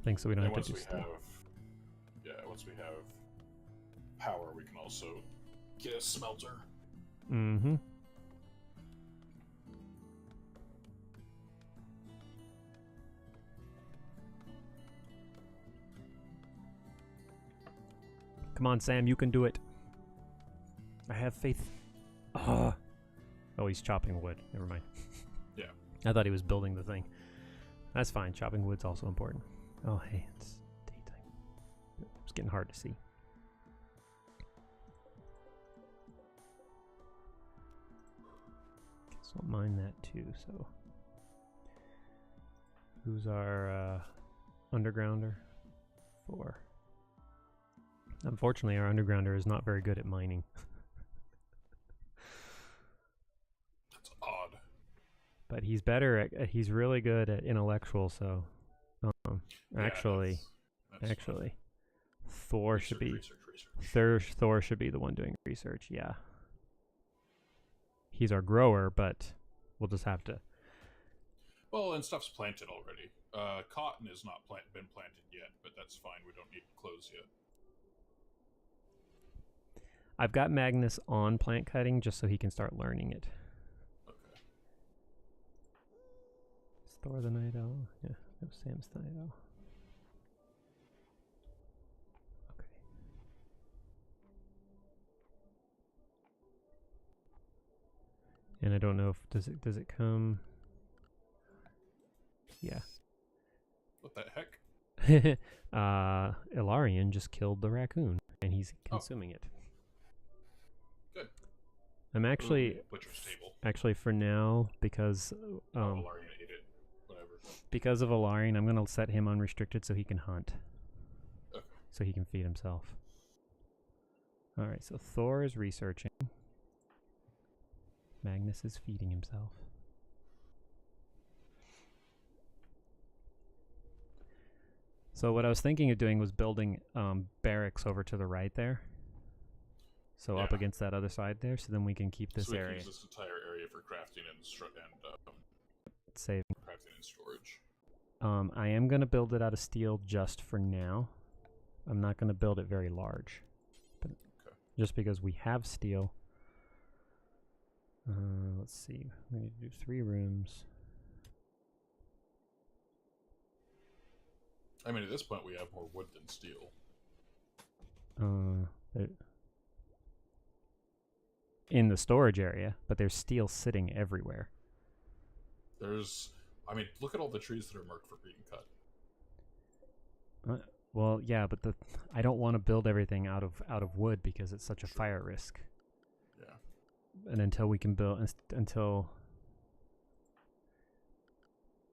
Speaker 1: things so we don't
Speaker 2: And
Speaker 1: have to do stuff.
Speaker 2: Once we have power, we can also get a smelter.
Speaker 1: Mm-hmm. Come on, Sam, you can do it. I have faith. Oh, he's chopping wood. Never mind.
Speaker 2: Yeah.
Speaker 1: I thought he was building the thing. That's fine. Chopping wood's also important. Oh, hey, it's daytime. It's getting hard to see. So I'll mine that too. So who's our undergrounder? 4. Unfortunately, our undergrounder is not very good at mining.
Speaker 2: That's odd.
Speaker 1: But he's better at, he's really good at intellectual, so actually Thor should be Thor should be the one doing research, yeah. He's our grower, but we'll just have to.
Speaker 2: Well, and stuff's planted already. Cotton is not been planted yet, but that's fine. We don't need clothes yet.
Speaker 1: I've got Magnus on plant cutting just so he can start learning it.
Speaker 2: Okay.
Speaker 1: Is Thor the Night Owl? Yeah, no, Sam's the Night Owl. Okay. And I don't know if does it come. Yeah.
Speaker 2: What the heck?
Speaker 1: Ilarion just killed the raccoon and he's consuming it.
Speaker 2: Good.
Speaker 1: I'm actually
Speaker 2: butcher's table.
Speaker 1: Actually for now because
Speaker 2: Ilarion ate it. Whatever.
Speaker 1: Because of Ilarion, I'm gonna set him unrestricted so he can hunt.
Speaker 2: Okay.
Speaker 1: So he can feed himself. Alright, so Thor is researching. Magnus is feeding himself. So what I was thinking of doing was building barracks over to the right there. So up against that other side there, so then we can keep this area.
Speaker 2: Use this entire area for crafting and
Speaker 1: saving.
Speaker 2: Crafting and storage.
Speaker 1: I am going to build it out of steel just for now. I'm not going to build it very large, but just because we have steel. Let's see. We need to do 3 rooms.
Speaker 2: I mean, at this point, we have more wood than steel.
Speaker 1: In the storage area, but there's steel sitting everywhere.
Speaker 2: I mean, look at all the trees that are marked for being cut.
Speaker 1: Well, yeah, but I don't want to build everything out of wood because it's such a fire risk.
Speaker 2: Yeah.
Speaker 1: And until we can build until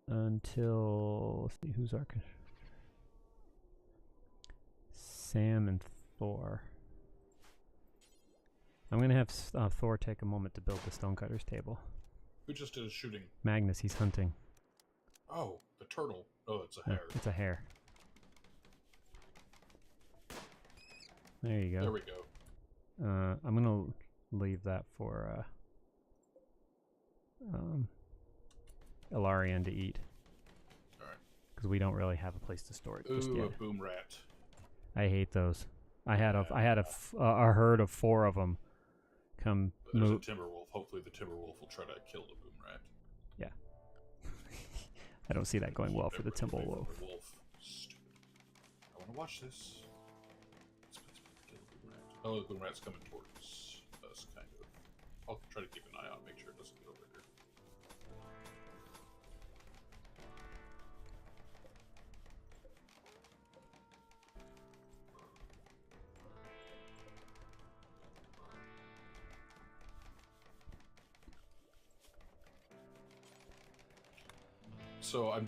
Speaker 1: let's see, who's our Sam and Thor. I'm going to have Thor take a moment to build the stonecutter's table.
Speaker 2: Who just did a shooting?
Speaker 1: Magnus, he's hunting.
Speaker 2: Oh, the turtle. Oh, it's a hare.
Speaker 1: It's a hare. There you go.
Speaker 2: There we go.
Speaker 1: I'm going to leave that for Ilarion to eat.
Speaker 2: Alright.
Speaker 1: Because we don't really have a place to store it just yet.
Speaker 2: Ooh, a boom rat.
Speaker 1: I hate those. I had a herd of 4 of them come.
Speaker 2: There's a timber wolf. Hopefully the timber wolf will try to kill the boom rat.
Speaker 1: Yeah. I don't see that going well for the timber wolf.
Speaker 2: Stupid. I want to watch this. Kill the boom rat. Oh, the boom rat's coming towards us, kind of. I'll try to keep an eye out, make sure it doesn't get over here. So I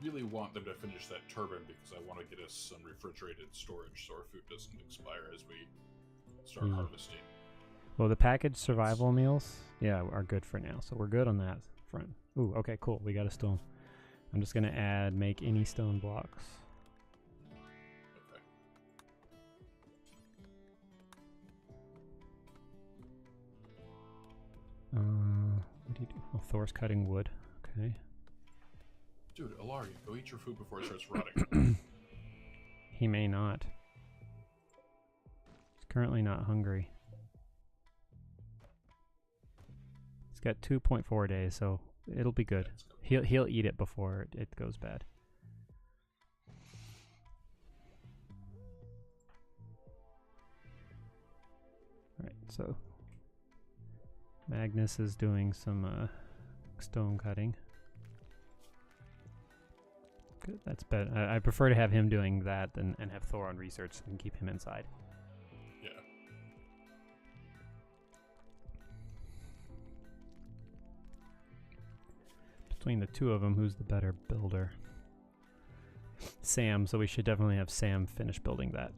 Speaker 2: really want them to finish that turbine because I want to get us some refrigerated storage so our food doesn't expire as we start harvesting.
Speaker 1: Well, the packaged survival meals, yeah, are good for now. So we're good on that front. Ooh, okay, cool. We got a stone. I'm just going to make any stone blocks.
Speaker 2: Okay.
Speaker 1: What do you do? Oh, Thor's cutting wood. Okay.
Speaker 2: Dude, Ilarion, go eat your food before it starts rotting.
Speaker 1: He may not. He's currently not hungry. He's got 2.4 days, so it'll be good. He'll eat it before it goes bad. Alright, so Magnus is doing some stone cutting. Good. That's better. I prefer to have him doing that and have Thor on research and keep him inside.
Speaker 2: Yeah.
Speaker 1: Between the two of them, who's the better builder? Sam, so we should definitely have Sam finish building that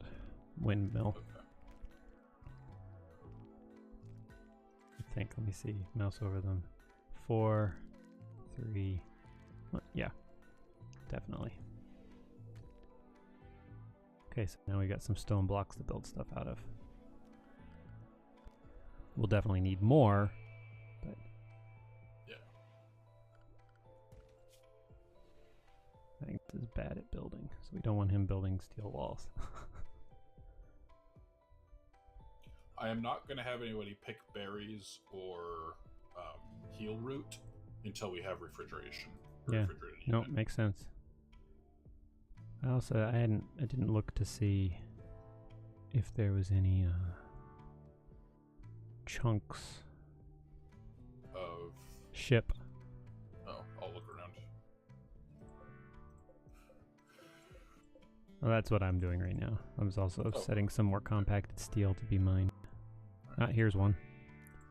Speaker 1: windmill.
Speaker 2: Okay.
Speaker 1: I think, let me see, mouse over them. 4, 3, yeah, definitely. Okay, so now we got some stone blocks to build stuff out of. We'll definitely need more, but
Speaker 2: yeah.
Speaker 1: I think this is bad at building, so we don't want him building steel walls.
Speaker 2: I am not going to have anybody pick berries or heal root until we have refrigeration.
Speaker 1: Yeah, no, makes sense. I didn't look to see if there was any chunks
Speaker 2: of
Speaker 1: ship.
Speaker 2: Oh, I'll look around.
Speaker 1: Well, that's what I'm doing right now. I was also setting some more compacted steel to be mined. Here's one.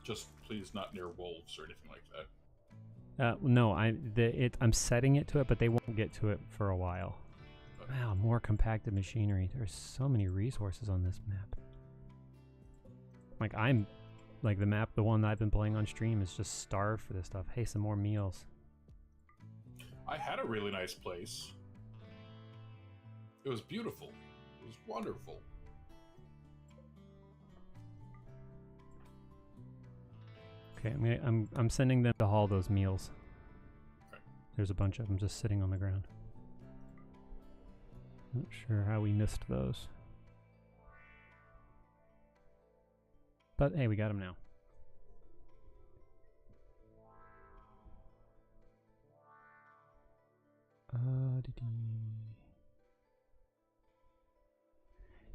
Speaker 2: Just please not near wolves or anything like that.
Speaker 1: No, I'm setting it to it, but they won't get to it for a while.
Speaker 2: Okay.
Speaker 1: Wow, more compacted machinery. There's so many resources on this map. Like the map, the one that I've been playing on stream is just starved for this stuff. Hey, some more meals.
Speaker 2: I had a really nice place. It was beautiful. It was wonderful.
Speaker 1: Okay, I'm sending them to haul those meals.
Speaker 2: Okay.
Speaker 1: There's a bunch of them just sitting on the ground. Not sure how we missed those. But hey, we got them now.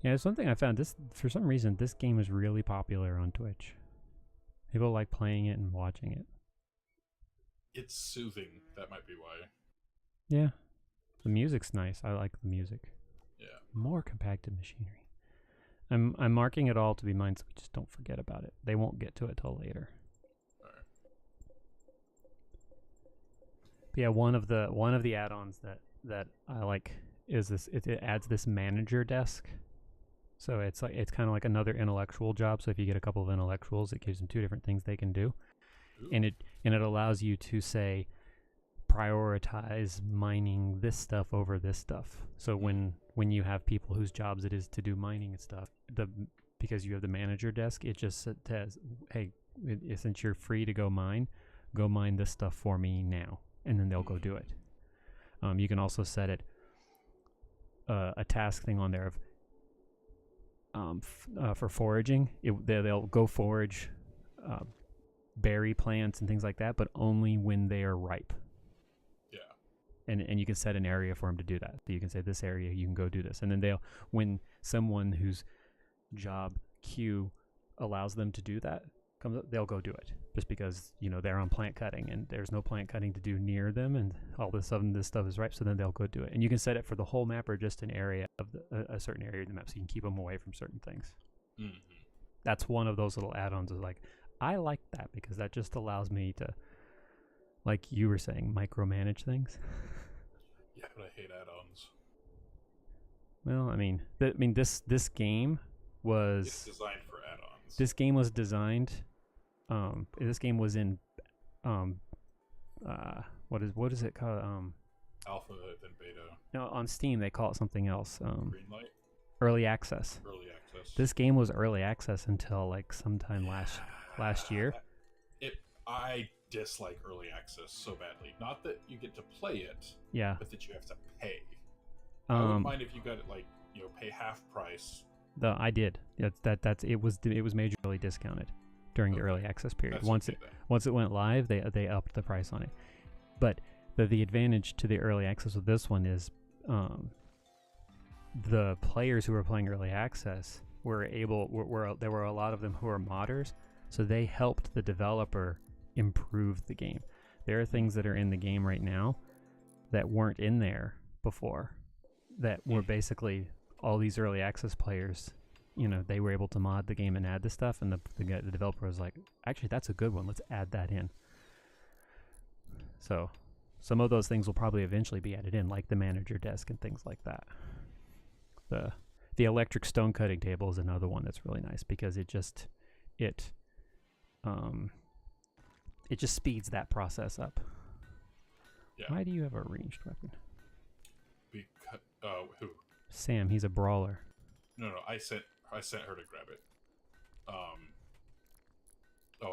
Speaker 1: Yeah, it's one thing I found. For some reason, this game is really popular on Twitch. People like playing it and watching it.
Speaker 2: It's soothing. That might be why.
Speaker 1: Yeah. The music's nice. I like the music.
Speaker 2: Yeah.
Speaker 1: More compacted machinery. I'm marking it all to be mine so we just don't forget about it. They won't get to it till later.
Speaker 2: Alright.
Speaker 1: But yeah, one of the add-ons that I like is this. It adds this manager desk. So it's kind of like another intellectual job. So if you get a couple of intellectuals, it gives them 2 different things they can do.
Speaker 2: Ooh.
Speaker 1: And it allows you to say prioritize mining this stuff over this stuff. So when you have people whose jobs it is to do mining and stuff, because you have the manager desk, it just says, hey, since you're free to go mine this stuff for me now, and then they'll go do it. You can also set it a task thing on there of for foraging. They'll go forage berry plants and things like that, but only when they are ripe.
Speaker 2: Yeah.
Speaker 1: And you can set an area for them to do that. So you can say this area you can go do this, and then when someone whose job queue allows them to do that comes up, they'll go do it, just because they're on plant cutting and there's no plant cutting to do near them, and all of a sudden this stuff is ripe, so then they'll go do it. And you can set it for the whole map or just an area of a certain area of the map, so you can keep them away from certain things.
Speaker 2: Mm-hmm.
Speaker 1: That's one of those little add-ons. Is like, I like that because that just allows me to, like you were saying, micromanage things.
Speaker 2: Yeah, but I hate add-ons.
Speaker 1: Well, this game was
Speaker 2: It's designed for add-ons.
Speaker 1: This game was designed. This game was in, what is it called?
Speaker 2: Alpha, then beta.
Speaker 1: No, on Steam they call it something else.
Speaker 2: Green light.
Speaker 1: Early access.
Speaker 2: Early access.
Speaker 1: This game was early access until like sometime last year.
Speaker 2: I dislike early access so badly. Not that you get to play it,
Speaker 1: Yeah.
Speaker 2: but that you have to pay. I wouldn't mind if you got it pay half price.
Speaker 1: I did. It was majorly discounted during the early access period. Once it went live, they upped the price on it. But the advantage to the early access with this one is the players who were playing early access there were a lot of them who are modders, so they helped the developer improve the game. There are things that are in the game right now that weren't in there before that were basically all these early access players. You know, they were able to mod the game and add the stuff, and the developer was like, actually, that's a good one. Let's add that in. So some of those things will probably eventually be added in, like the manager desk and things like that. The electric stone cutting table is another one that's really nice because it just speeds that process up.
Speaker 2: Yeah.
Speaker 1: Why do you have a ranged weapon?
Speaker 2: Because who?
Speaker 1: Sam, he's a brawler.
Speaker 2: No, I sent her to grab it. Oh,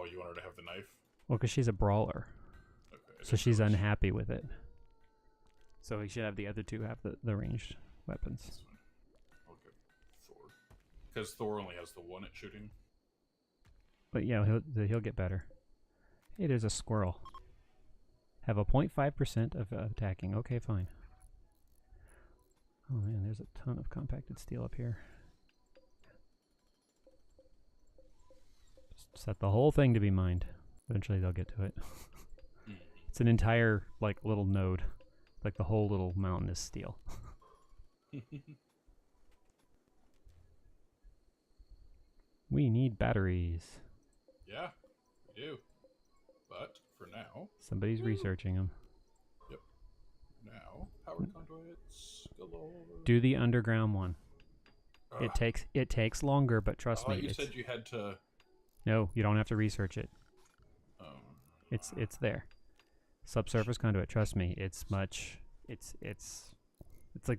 Speaker 2: you want her to have the knife?
Speaker 1: Well, because she's a brawler.
Speaker 2: Okay.
Speaker 1: So she's unhappy with it. So he should have the other two have the ranged weapons.
Speaker 2: I'll get Thor. Because Thor only has the one at shooting.
Speaker 1: But yeah, he'll get better. Hey, there's a squirrel. Have a 0.5% of attacking. Okay, fine. Oh man, there's a ton of compacted steel up here. Just set the whole thing to be mined. Eventually they'll get to it. It's an entire, like, little node. Like, the whole little mountain is steel. We need batteries.
Speaker 2: Yeah, we do. But, for now...
Speaker 1: Somebody's researching them.
Speaker 2: Yep. Now, power conduits galore.
Speaker 1: Do the underground one. It takes longer, but trust me.
Speaker 2: You said you had to...
Speaker 1: No, you don't have to research it. It's there. Subsurface conduit, trust me, it's like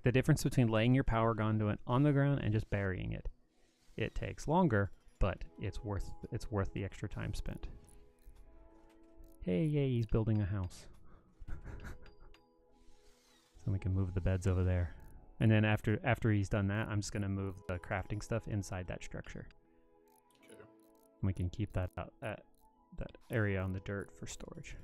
Speaker 1: the difference between laying your power conduit on the ground and just burying it. It takes longer, but it's worth the extra time spent. Hey, yay, he's building a house. So we can move the beds over there. And then after he's done that, I'm just gonna move the crafting stuff inside that structure.
Speaker 2: Okay.
Speaker 1: And we can keep that out that area on the dirt for storage.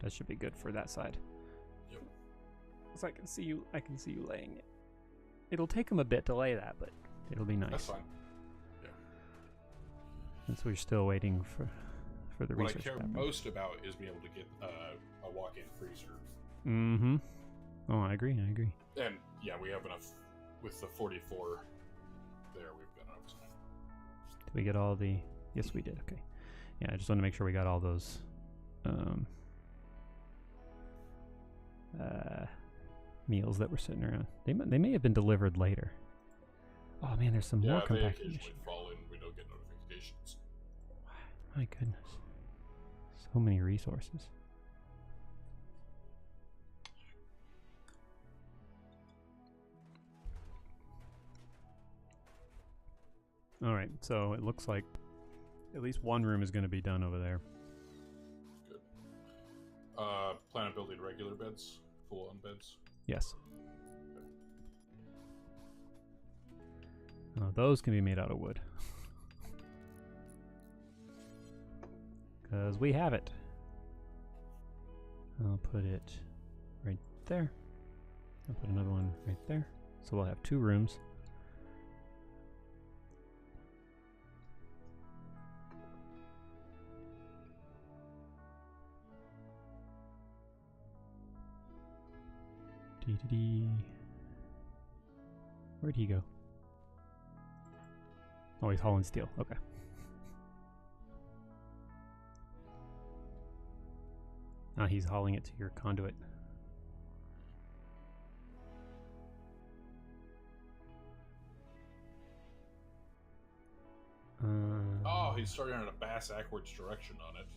Speaker 1: That should be good for that side.
Speaker 2: Yep.
Speaker 1: So I can see you laying it. It'll take him a bit to lay that, but it'll be nice.
Speaker 2: That's fine. Yeah.
Speaker 1: Since we're still waiting for the research.
Speaker 2: What I care most about is being able to get a walk-in freezer.
Speaker 1: Mm-hmm. Oh, I agree.
Speaker 2: And yeah, we have enough with the 44 there. We've got enough time.
Speaker 1: Did we get all the? Yes, we did. Okay. Yeah, I just want to make sure we got all those. Meals that were sitting around. They may have been delivered later. Oh man, there's some more compacted.
Speaker 2: They occasionally fall in. We don't get notifications.
Speaker 1: My goodness, so many resources. All right, so it looks like at least one room is going to be done over there.
Speaker 2: Good. Plan on building regular beds, full-on beds.
Speaker 1: Yes. Those can be made out of wood. Because we have it. I'll put it right there. I'll put another one right there. So we'll have two rooms. Where'd he go? Oh, he's hauling steel. Okay. Now he's hauling it to your conduit.
Speaker 2: Oh, he's starting on a bass-backwards direction on it.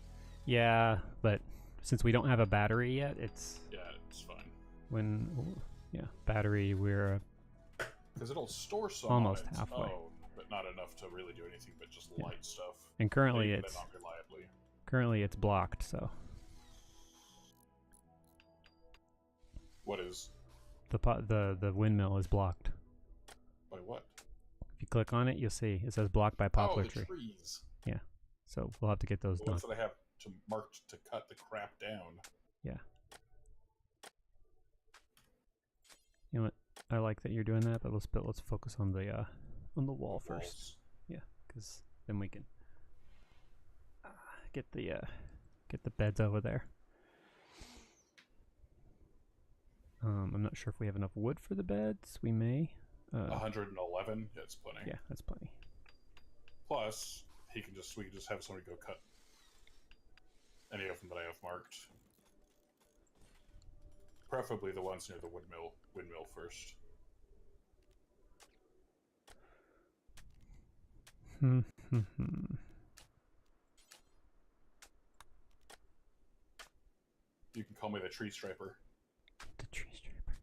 Speaker 1: Yeah, but since we don't have a battery yet, it's...
Speaker 2: Yeah, it's fine.
Speaker 1: Battery, we're...
Speaker 2: Because it'll store some
Speaker 1: almost
Speaker 2: on its
Speaker 1: halfway.
Speaker 2: own, but not enough to really do anything but just light stuff.
Speaker 1: And currently
Speaker 2: Maybe,
Speaker 1: it's...
Speaker 2: but not reliably.
Speaker 1: Currently it's blocked, so...
Speaker 2: What is?
Speaker 1: The windmill is blocked.
Speaker 2: By what?
Speaker 1: If you click on it, you'll see it says blocked by poplar
Speaker 2: the
Speaker 1: tree.
Speaker 2: trees.
Speaker 1: Yeah. So we'll have to get those
Speaker 2: The ones
Speaker 1: done.
Speaker 2: that I have to marked to cut the crap down.
Speaker 1: Yeah. You know what? I like that you're doing that, but let's focus on the wall first. Yeah, because then we can get the beds over there. I'm not sure if we have enough wood for the beds. We may.
Speaker 2: 111. Yeah, it's plenty.
Speaker 1: Yeah, that's plenty.
Speaker 2: Plus, we can just have somebody go cut any of them that I have marked. Preferably the ones near the windmill first. You can call me the tree striper.
Speaker 1: The tree striper.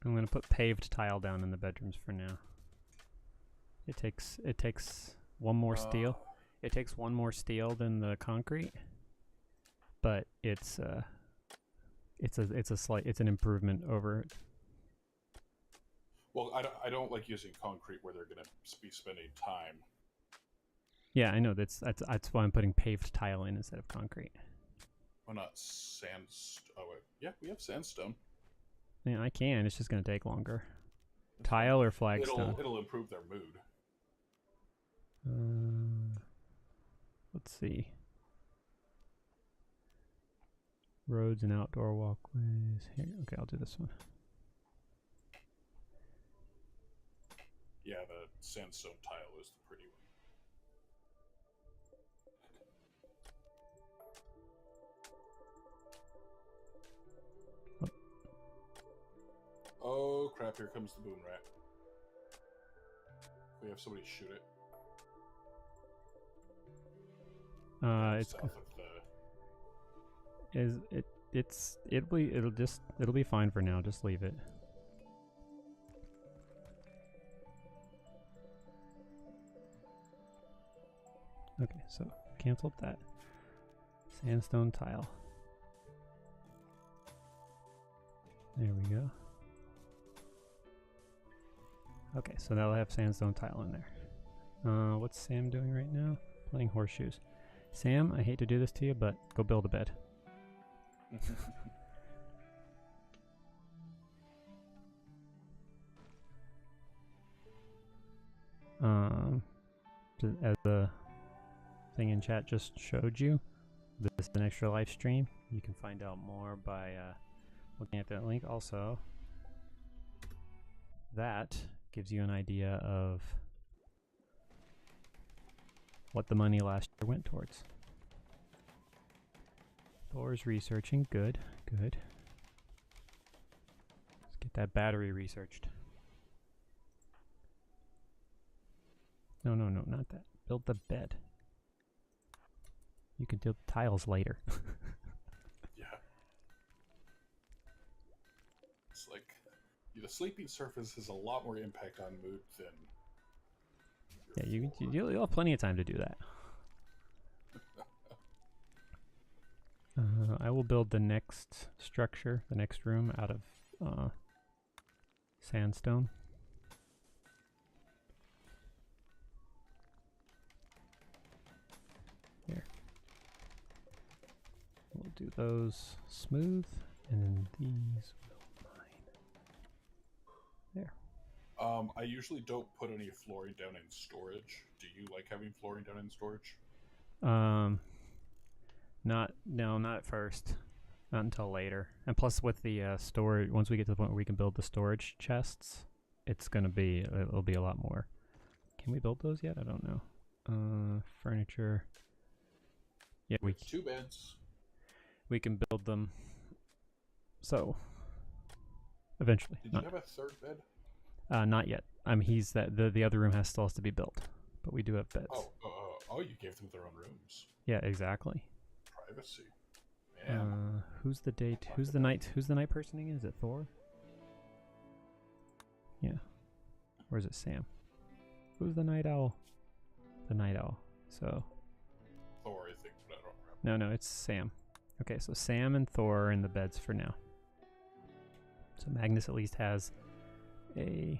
Speaker 1: I'm gonna put paved tile down in the bedrooms for now. It takes one more steel. It takes one more steel than the concrete, but it's an improvement over it.
Speaker 2: Well, I don't like using concrete where they're going to be spending time.
Speaker 1: Yeah, I know. That's why I'm putting paved tile in instead of concrete.
Speaker 2: Why not sandstone? Oh, wait. Yeah, we have sandstone.
Speaker 1: Yeah, I can. It's just going to take longer. Tile or flagstone?
Speaker 2: It'll improve their mood.
Speaker 1: Let's see. Roads and outdoor walkways. Here, okay, I'll do this one.
Speaker 2: Yeah, the sandstone tile is the pretty one. Oh crap, here comes the boom rat. We have somebody shoot it.
Speaker 1: It'll be fine for now. Just leave it. Okay, so canceled that. Sandstone tile. There we go. Okay, so now I have sandstone tile in there. What's Sam doing right now? Playing horseshoes. Sam, I hate to do this to you, but go build a bed. As the thing in chat just showed you, this is an extra life stream. You can find out more by looking at that link. Also, that gives you an idea of what the money last year went towards. Thor's researching. Good, good. Let's get that battery researched. No, not that. Build the bed. You can do the tiles later.
Speaker 2: Yeah. It's like the sleeping surface has a lot more impact on mood than.
Speaker 1: Yeah, you'll have plenty of time to do that. I will build the next structure, the next room, out of sandstone. Here. We'll do those smooth, and then these will mine. There.
Speaker 2: I usually don't put any flooring down in storage. Do you like having flooring down in storage?
Speaker 1: Not at first. Not until later. And plus with the storage, once we get to the point where we can build the storage chests, it'll be a lot more. Can we build those yet? I don't know. Furniture. Yeah, we
Speaker 2: 2 beds.
Speaker 1: We can build them. So eventually.
Speaker 2: Did you have a 3rd bed?
Speaker 1: Not yet. The other room still has to be built, but we do have beds.
Speaker 2: Oh, you gave them their own rooms.
Speaker 1: Yeah, exactly.
Speaker 2: Privacy.
Speaker 1: Who's the date? Who's the night person again? Is it Thor? Yeah. Or is it Sam? Who's the night owl? The night owl. So.
Speaker 2: Thor, I think, but I don't remember.
Speaker 1: No, it's Sam. Okay, so Sam and Thor are in the beds for now. So Magnus at least has He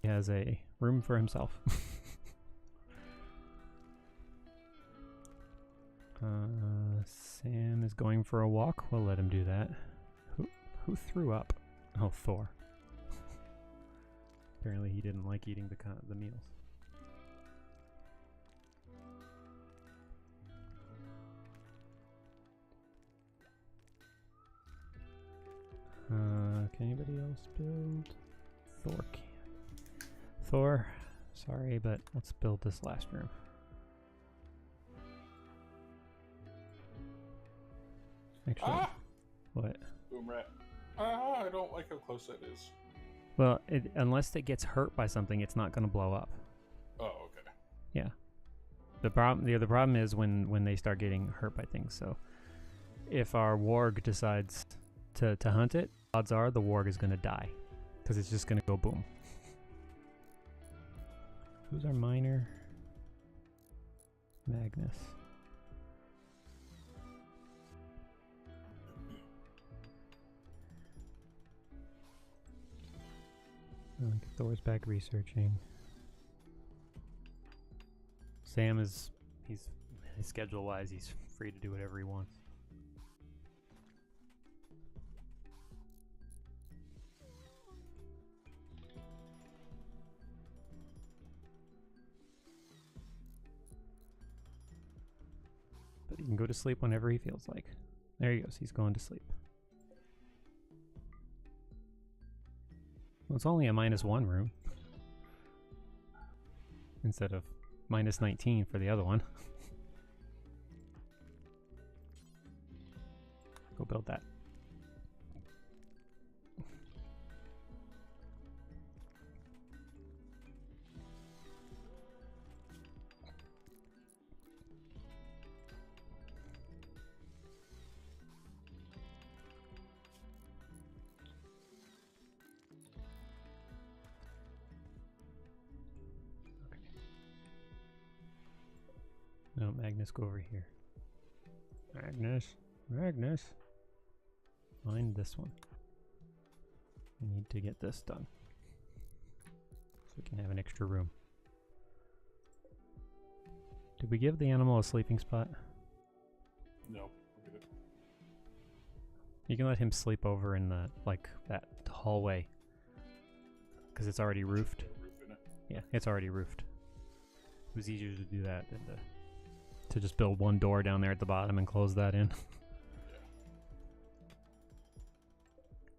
Speaker 1: has a room for himself. Sam is going for a walk. We'll let him do that. Who threw up? Oh, Thor. Apparently he didn't like eating the meals. Can anybody else build? Thor can. Thor, sorry, but let's build this last room. Actually, what?
Speaker 2: Boom rat. I don't like how close that is.
Speaker 1: Well, unless it gets hurt by something, it's not going to blow up.
Speaker 2: Oh, okay.
Speaker 1: Yeah. The problem is when they start getting hurt by things. So, if our warg decides to hunt it, odds are the warg is going to die because it's just going to go boom. Who's our miner? Magnus. Thor's back researching. Sam is, his schedule wise, he's free to do whatever he wants. But he can go to sleep whenever he feels like. There he goes, he's going to sleep. Well, it's only a -1 room. Instead of -19 for the other one. Go build that. No, Magnus, go over here. Magnus. Find this one. We need to get this done. So we can have an extra room. Did we give the animal a sleeping spot?
Speaker 2: No, we're good.
Speaker 1: You can let him sleep over in the, that hallway. Because it's already roofed. Yeah, it's already roofed. It was easier to do that than to just build one door down there at the bottom and close that in.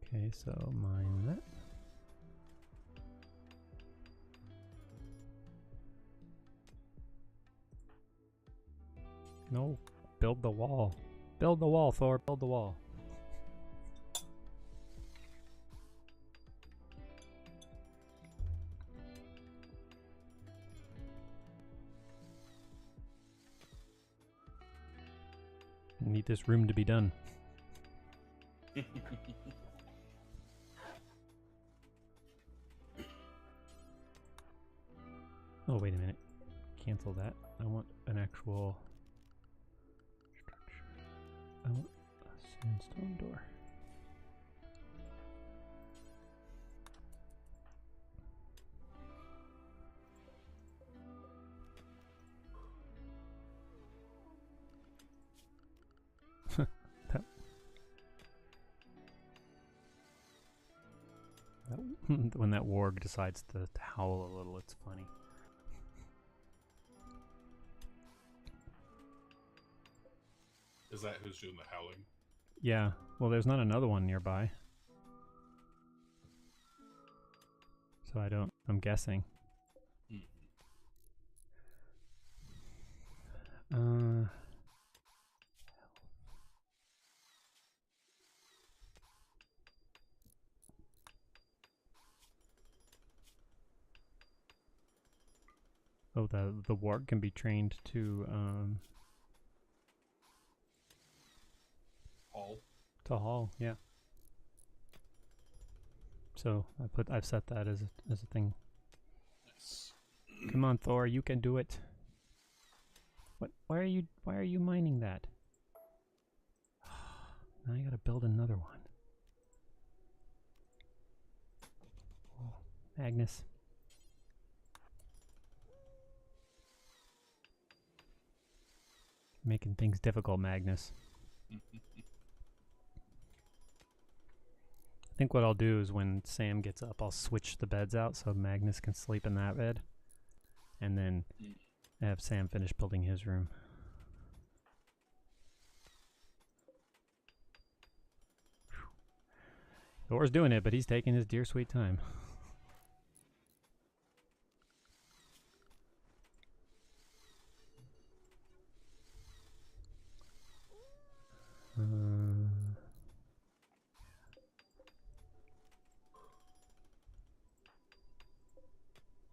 Speaker 1: Okay, so mine that. No, build the wall. Build the wall, Thor, build the wall. Need this room to be done. Oh, wait a minute. Cancel that. I want an actual structure. I want a sandstone door. When that warg decides to howl a little, it's funny.
Speaker 2: Is that who's doing the howling?
Speaker 1: Yeah, well there's not another one nearby. So I'm guessing. Oh, the warg can be trained to
Speaker 2: Haul.
Speaker 1: to haul, yeah. So I've set that as a thing.
Speaker 2: Nice.
Speaker 1: Come on, Thor, you can do it. What? Why are you mining that? Now I gotta build another one. Agnes. Making things difficult, Magnus. I think what I'll do is when Sam gets up, I'll switch the beds out so Magnus can sleep in that bed. And then have Sam finish building his room. Thor's doing it, but he's taking his dear sweet time.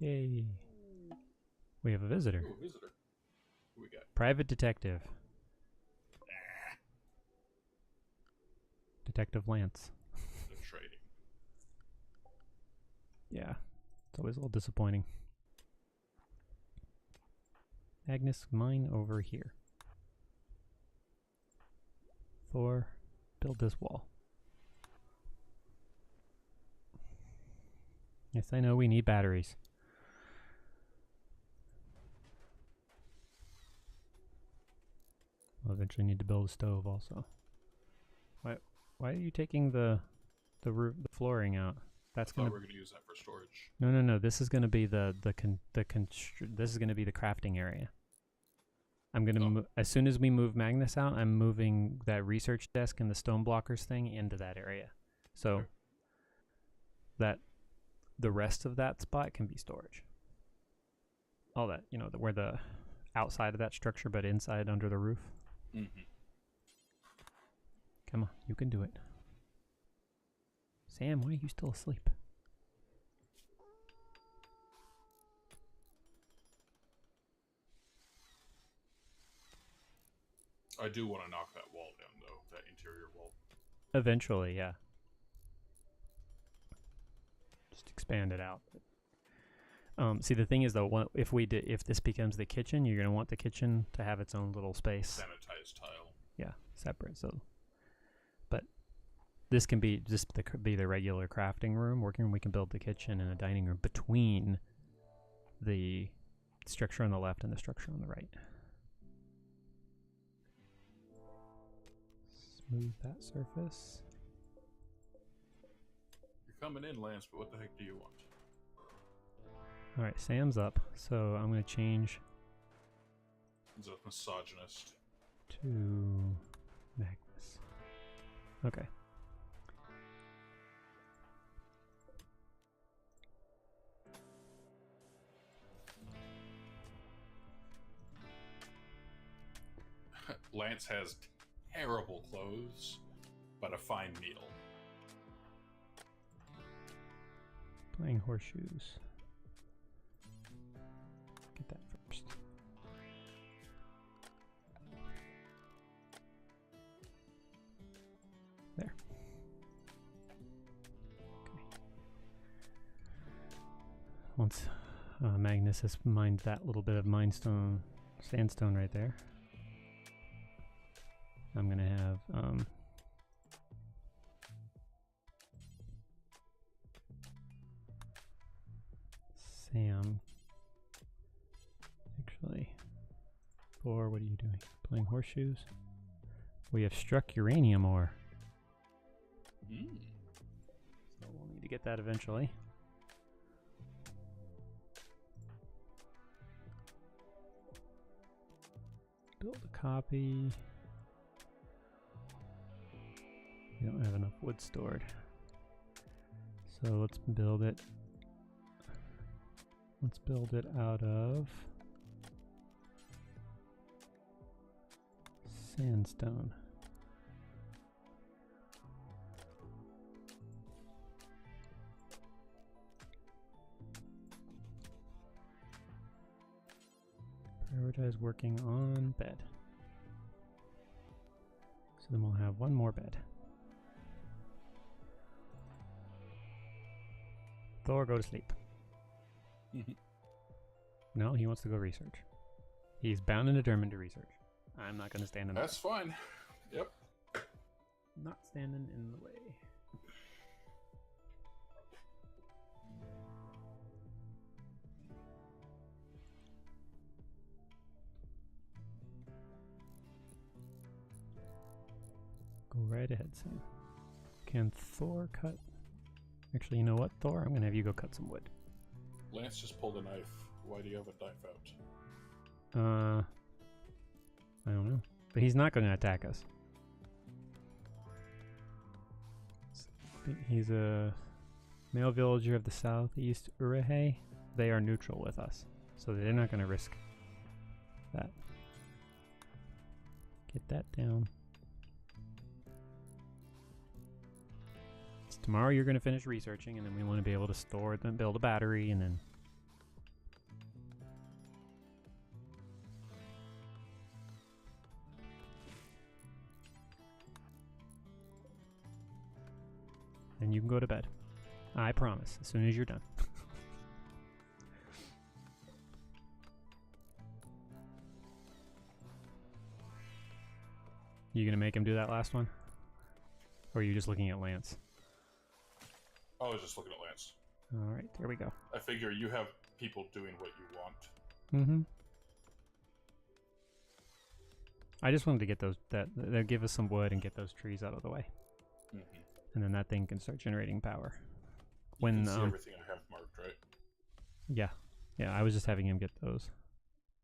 Speaker 1: Yay. We have a visitor.
Speaker 2: Ooh, visitor. Who we got?
Speaker 1: Private detective. Detective Lance.
Speaker 2: They're trading.
Speaker 1: Yeah. It's always a little disappointing. Agnes, mine over here. Thor, build this wall. Yes, I know we need batteries. We'll eventually need to build a stove also. Why are you taking the flooring out? That's gonna.
Speaker 2: We're gonna use that for storage.
Speaker 1: No. This is gonna be this is gonna be the crafting area. I'm gonna as soon as we move Magnus out, I'm moving that research desk and the stone blockers thing into that area, so that the rest of that spot can be storage. All that, you know, where the outside of that structure, but inside under the roof.
Speaker 2: Mm-hmm.
Speaker 1: Come on, you can do it. Sam, why are you still asleep?
Speaker 2: I do want to knock that wall down, though. That interior wall.
Speaker 1: Eventually, yeah. Just expand it out. See, the thing is, though, if this becomes the kitchen, you're gonna want the kitchen to have its own little space.
Speaker 2: Sanitized tile.
Speaker 1: Yeah, separate. So, but this can be just the regular crafting room. We can build the kitchen and a dining room between the structure on the left and the structure on the right. Smooth that surface.
Speaker 2: You're coming in, Lance, but what the heck do you want?
Speaker 1: Alright, Sam's up, so I'm going to change
Speaker 2: He's a misogynist.
Speaker 1: to Magnus. Okay.
Speaker 2: Lance has terrible clothes, but a fine meal.
Speaker 1: Playing horseshoes. Get that first. There. Okay. Once Magnus has mined that little bit of sandstone right there, I'm going to have Sam, actually, Thor, what are you doing? Playing horseshoes? We have struck uranium ore. So we'll need to get that eventually. Build a copy. We don't have enough wood stored. So let's build it. Let's build it out of sandstone. Prioritize working on bed. So then we'll have one more bed. Thor, go to sleep. No, he wants to go research. He's bound and determined to research. I'm not going to stand in the way.
Speaker 2: That's fine. Yep.
Speaker 1: Not standing in the way. right ahead, Sam. Can Thor cut? Actually, you know what, Thor? I'm gonna have you go cut some wood.
Speaker 2: Lance just pulled a knife. Why do you have a knife out?
Speaker 1: I don't know. But he's not gonna attack us. He's a male villager of the southeast Urahe. They are neutral with us, so they're not gonna risk that. Get that down. So tomorrow you're gonna finish researching, and then we want to be able to store it and build a battery, and then you can go to bed. I promise, as soon as you're done. You gonna make him do that last one? Or are you just looking at Lance?
Speaker 2: I was just looking at Lance.
Speaker 1: Alright, there we go.
Speaker 2: I figure you have people doing what you want.
Speaker 1: Mm-hmm. I just wanted to get those, they'll give us some wood and get those trees out of the way.
Speaker 2: Mm-hmm.
Speaker 1: And then that thing can start generating power.
Speaker 2: You can see everything I have marked, right?
Speaker 1: Yeah. Yeah, I was just having him get those.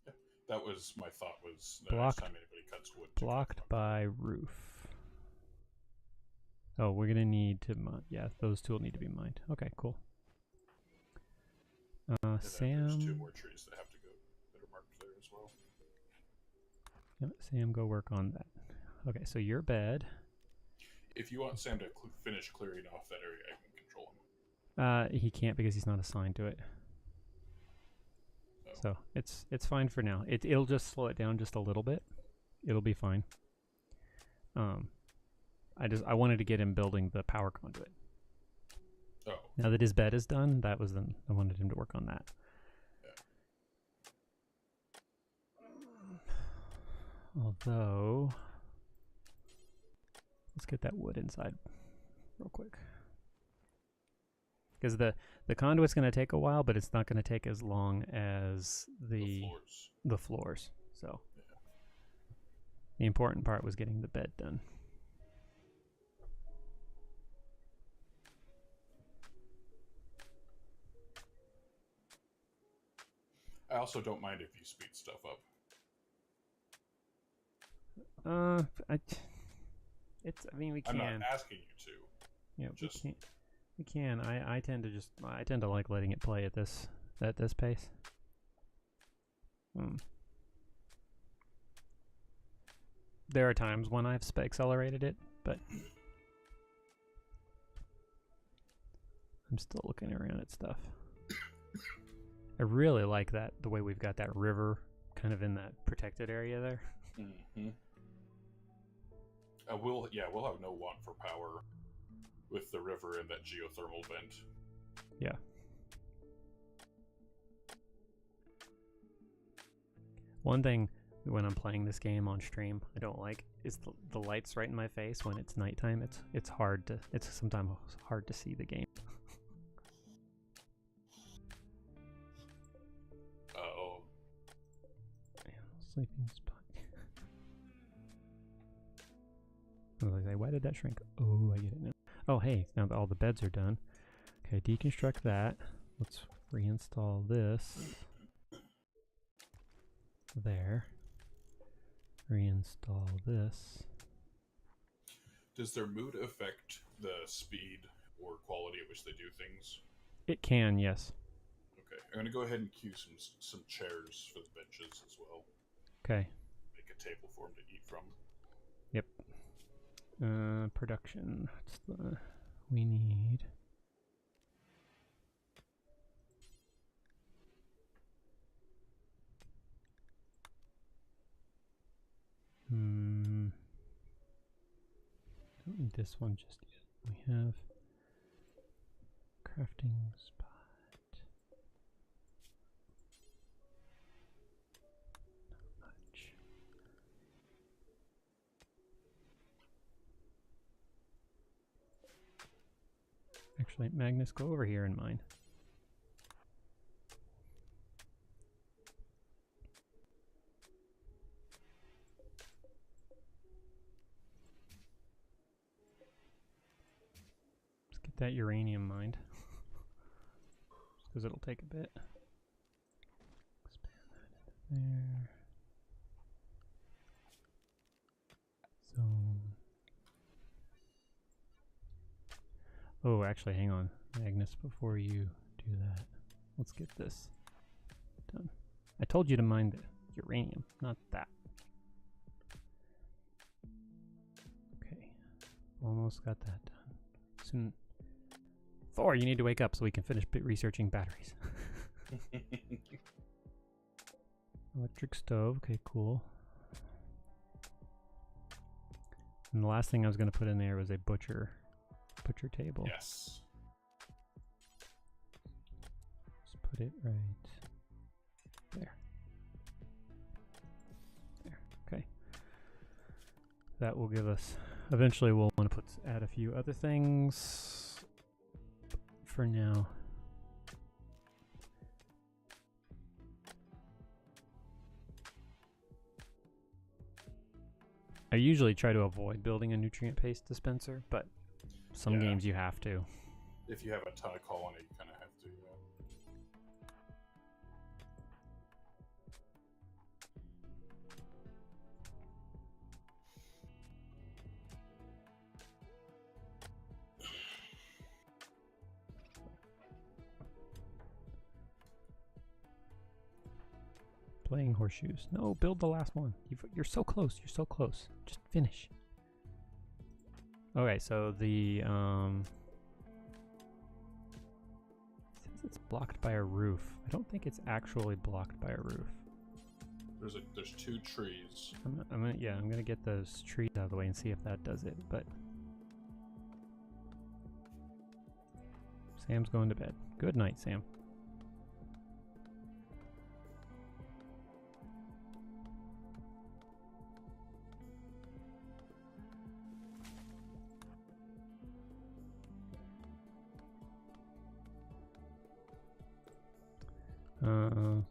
Speaker 2: Yeah, that was my thought, was the
Speaker 1: Blocked.
Speaker 2: next time anybody cuts wood.
Speaker 1: Blocked by roof. Oh, we're gonna need to mine. Yeah, those two will need to be mined. Okay, cool. Sam.
Speaker 2: There's 2 more trees that have to go, that are marked there as well.
Speaker 1: Yep, Sam, go work on that. Okay, so your bed.
Speaker 2: If you want Sam to finish clearing off that area, I can control him.
Speaker 1: He can't because he's not assigned to it.
Speaker 2: Oh.
Speaker 1: So it's fine for now. It'll just slow it down just a little bit. It'll be fine. I wanted to get him building the power conduit.
Speaker 2: Oh.
Speaker 1: Now that his bed is done, I wanted him to work on that. Yeah. Although, let's get that wood inside real quick. Because the conduit's going to take a while, but it's not going to take as long as the floors. So yeah. The important part was getting the bed done.
Speaker 2: I also don't mind if you speed stuff up.
Speaker 1: I mean, we can.
Speaker 2: I'm not asking you to.
Speaker 1: Yeah, we can. I tend to like letting it play at this pace. There are times when I've accelerated it, but I'm still looking around at stuff. I really like the way we've got that river kind of in that protected area there.
Speaker 2: Mm-hmm. We'll have no want for power with the river and that geothermal vent.
Speaker 1: Yeah. One thing when I'm playing this game on stream I don't like is the lights right in my face when it's nighttime. It's sometimes hard to see the game.
Speaker 2: Uh-oh.
Speaker 1: Sleeping spot. I was like, why did that shrink? Oh, I get it now. Oh, hey, now that all the beds are done. Okay, deconstruct that. Let's reinstall this. There. Reinstall this.
Speaker 2: Does their mood affect the speed or quality at which they do things?
Speaker 1: It can, yes.
Speaker 2: Okay, I'm going to go ahead and queue some chairs for the benches as well.
Speaker 1: Okay.
Speaker 2: Make a table for them to eat from.
Speaker 1: Yep. Production. We need. Don't need this one just yet. We have crafting spot. Not much. Actually, Magnus, go over here in mine. Get that uranium mined. Because it'll take a bit. Expand that into there. So... Oh, actually, hang on, Magnus, before you do that. Let's get this done. I told you to mine the uranium, not that. Okay, almost got that done. Soon. Thor, you need to wake up so we can finish researching batteries. Electric stove, okay, cool. And the last thing I was going to put in there was a butcher table.
Speaker 2: Yes.
Speaker 1: Just put it right there. There. Okay. That will give us. Eventually, we'll want to add a few other things. For now. I usually try to avoid building a nutrient paste dispenser, but some games you have to.
Speaker 2: If you have a ton of colony, you kind of have to.
Speaker 1: Playing horseshoes. No, build the last one. You're so close. You're so close. Just finish. Okay, so the it says it's blocked by a roof. I don't think it's actually blocked by a roof.
Speaker 2: There's 2 trees.
Speaker 1: I'm gonna get those trees out of the way and see if that does it. But Sam's going to bed. Good night, Sam.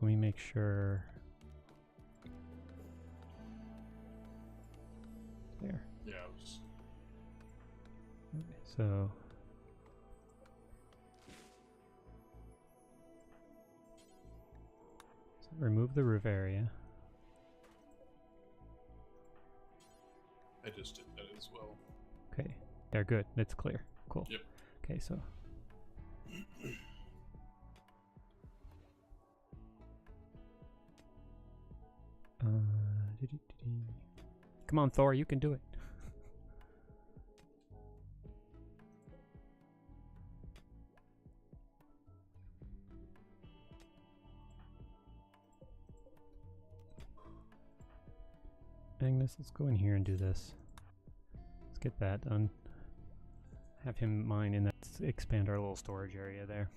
Speaker 1: Let me make sure. There.
Speaker 2: Yeah, it was...
Speaker 1: Okay, so remove the roof area.
Speaker 2: I just did that as well.
Speaker 1: Okay, they're good. It's clear. Cool.
Speaker 2: Yep.
Speaker 1: Okay, so. Come on, Thor, you can do it. Magnus, let's go in here and do this. Let's get that done. Have him mine and let's expand our little storage area there.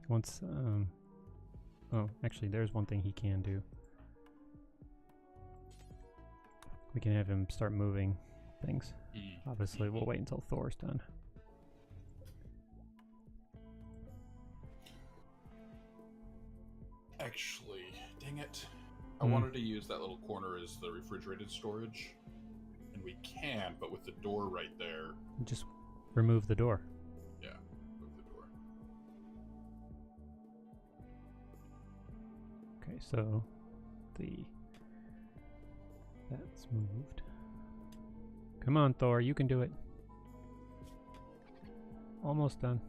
Speaker 1: Once, oh, actually, there's one thing he can do. We can have him start moving things. Obviously, we'll wait until Thor's done.
Speaker 2: Actually, dang it. I wanted to use that little corner as the refrigerated storage. And we can, but with the door right there.
Speaker 1: Just remove the door.
Speaker 2: Yeah, move the door.
Speaker 1: Okay, so that's moved. Come on, Thor, you can do it. Almost done.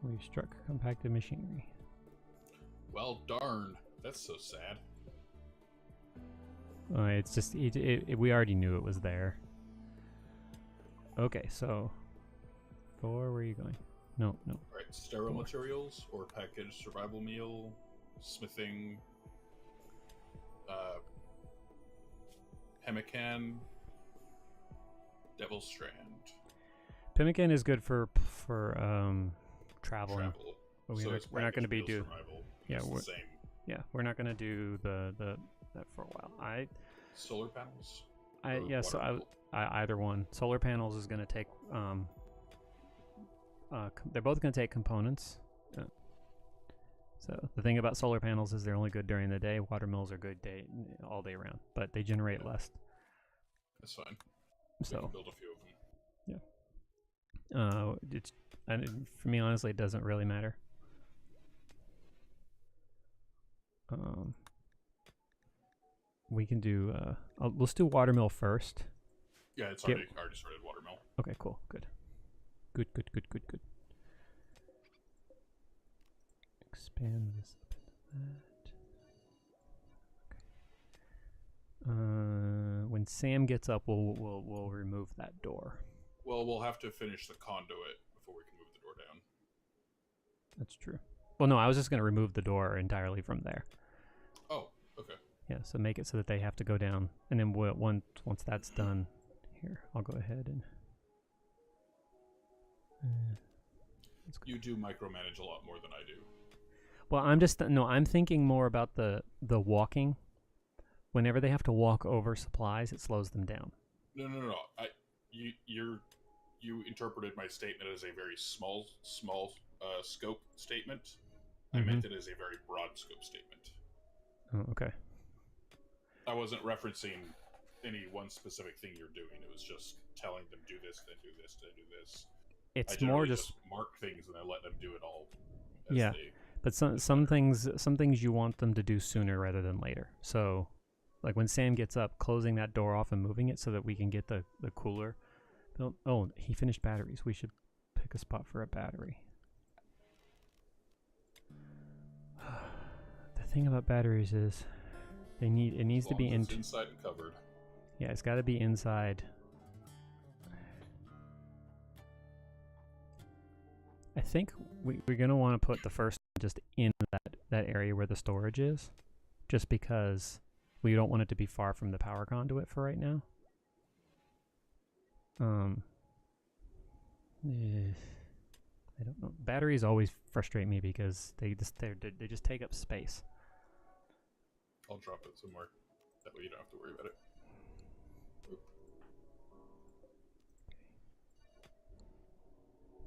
Speaker 1: We've struck compacted machinery.
Speaker 2: Well, darn. That's so sad.
Speaker 1: It's just, we already knew it was there. Okay, so Thor, where are you going? No.
Speaker 2: Alright, sterile materials or packaged survival meal, smithing, pemmican, devil's strand.
Speaker 1: Pemmican is good for traveling. But
Speaker 2: So
Speaker 1: we're not going to be
Speaker 2: survival.
Speaker 1: Yeah,
Speaker 2: It's the same.
Speaker 1: Yeah, we're not going to do that for a while.
Speaker 2: Solar panels?
Speaker 1: So either one. Solar panels is going to take they're both going to take components. So the thing about solar panels is they're only good during the day. Water mills are good all day round, but they generate less.
Speaker 2: That's fine.
Speaker 1: So
Speaker 2: can build a few of them.
Speaker 1: It's for me honestly, it doesn't really matter. We can do. Let's do watermill first.
Speaker 2: Yeah, it's already started watermill.
Speaker 1: Okay, cool, good. Expand this up into that. Okay. When Sam gets up, we'll remove that door.
Speaker 2: Well, we'll have to finish the conduit before we can move the door down.
Speaker 1: That's true. Well, no, I was just going to remove the door entirely from there.
Speaker 2: Oh, okay.
Speaker 1: Yeah, so make it so that they have to go down, and then once that's done, here I'll go ahead and.
Speaker 2: You do micromanage a lot more than I do.
Speaker 1: Well, I'm thinking more about the walking. Whenever they have to walk over supplies, it slows them down.
Speaker 2: No. You interpreted my statement as a very small scope statement. I meant it as a very broad scope statement.
Speaker 1: Oh, okay.
Speaker 2: I wasn't referencing any one specific thing you're doing. It was just telling them do this, then do this, then do this.
Speaker 1: It's
Speaker 2: I
Speaker 1: more just
Speaker 2: mark things and I let them do it all.
Speaker 1: Yeah, but some things you want them to do sooner rather than later. So, like when Sam gets up, closing that door off and moving it so that we can get the cooler. Oh, he finished batteries. We should pick a spot for a battery. The thing about batteries is it needs to be
Speaker 2: inside and covered.
Speaker 1: Yeah, it's got to be inside. I think we're gonna want to put the first one just in that area where the storage is, just because we don't want it to be far from the power conduit for right now. I don't know. Batteries always frustrate me because they just take up space.
Speaker 2: I'll drop it somewhere. That way you don't have to worry about it. Oop.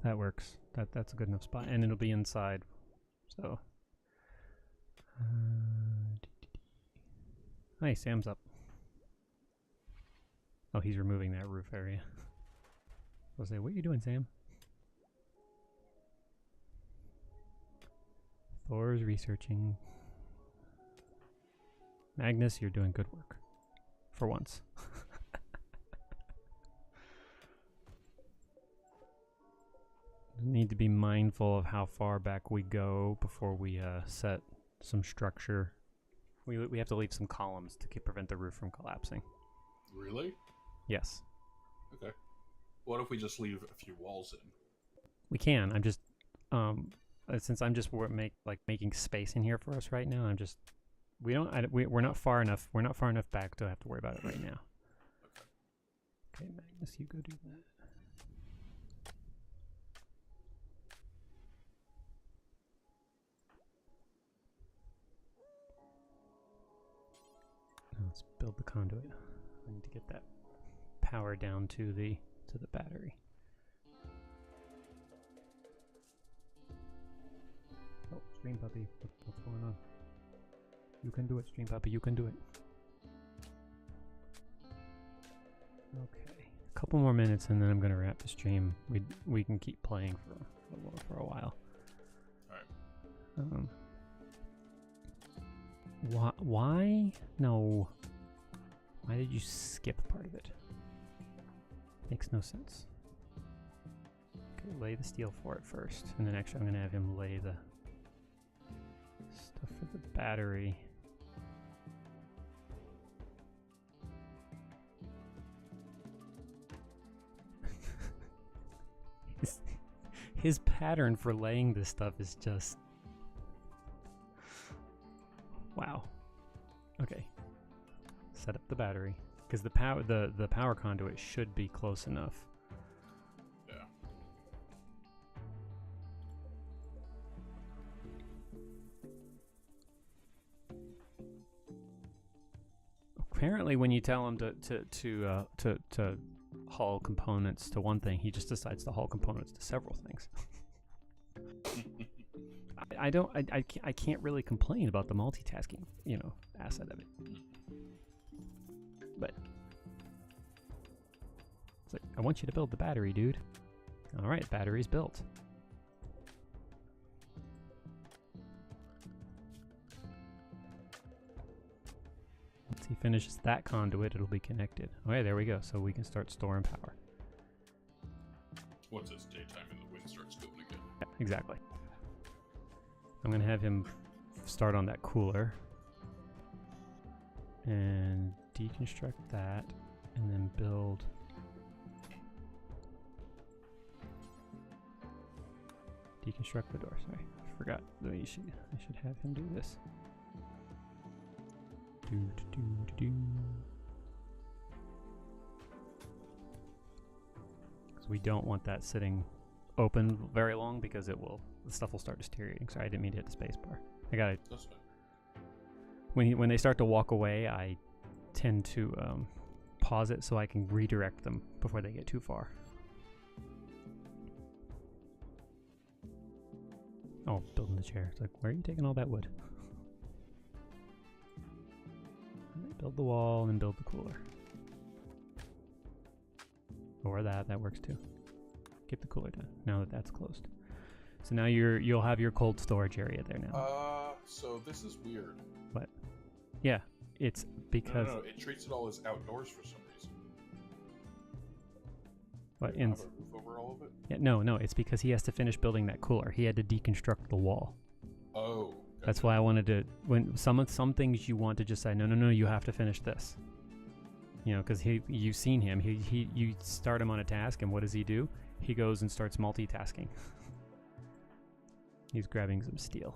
Speaker 1: That works. That's a good enough spot, and it'll be inside. So, hey, Sam's up. Oh, he's removing that roof area. I'll say, what are you doing, Sam? Thor's researching. Magnus, you're doing good work. For once. Need to be mindful of how far back we go before we set some structure. We have to leave some columns to prevent the roof from collapsing.
Speaker 2: Really?
Speaker 1: Yes.
Speaker 2: Okay. What if we just leave a few walls in?
Speaker 1: We can. I'm just since I'm just making space in here for us right now. We're not far enough. We're not far enough back to have to worry about it right now. Okay, Magnus, you go do that. Let's build the conduit. I need to get that power down to the battery. Oh, Stream Puppy, what's going on? You can do it, Stream Puppy, you can do it. Okay, a couple more minutes and then I'm gonna wrap the stream. We can keep playing for a while.
Speaker 2: All right.
Speaker 1: Why? No. Why did you skip part of it? Makes no sense. Okay, lay the steel for it first, and then actually I'm gonna have him lay the stuff for the battery. His pattern for laying this stuff is just... Wow. Okay. Set up the battery, because the power conduit should be close enough.
Speaker 2: Yeah.
Speaker 1: Apparently, when you tell him to haul components to one thing, he just decides to haul components to several things. I can't really complain about the multitasking, asset of it. But I want you to build the battery, dude. Alright, battery's built. Once he finishes that conduit, it'll be connected. Okay, there we go. So we can start storing power.
Speaker 2: Once it's daytime and the wind starts going again.
Speaker 1: Yeah, exactly. I'm going to have him start on that cooler. And deconstruct that. And then build... Deconstruct the door, sorry. I forgot that I should have him do this. Because we don't want that sitting open very long because the stuff will start deteriorating. Sorry, I didn't mean to hit the space bar. I got it.
Speaker 2: That's fine.
Speaker 1: When they start to walk away, I tend to pause it so I can redirect them before they get too far. Oh, building the chair. It's like, where are you taking all that wood? Build the wall and then build the cooler. Or that works too. Get the cooler done now that that's closed. So now you'll have your cold storage area there now.
Speaker 2: So this is weird.
Speaker 1: What? Yeah, it's because...
Speaker 2: No, it treats it all as outdoors for some reason.
Speaker 1: What,
Speaker 2: have a roof over all of it?
Speaker 1: Yeah, no, it's because he has to finish building that cooler. He had to deconstruct the wall.
Speaker 2: Oh. Gotcha.
Speaker 1: That's why I wanted to... When some things you want to just say, no, you have to finish this. You know, because you've seen him. You start him on a task, and what does he do? He goes and starts multitasking. He's grabbing some steel,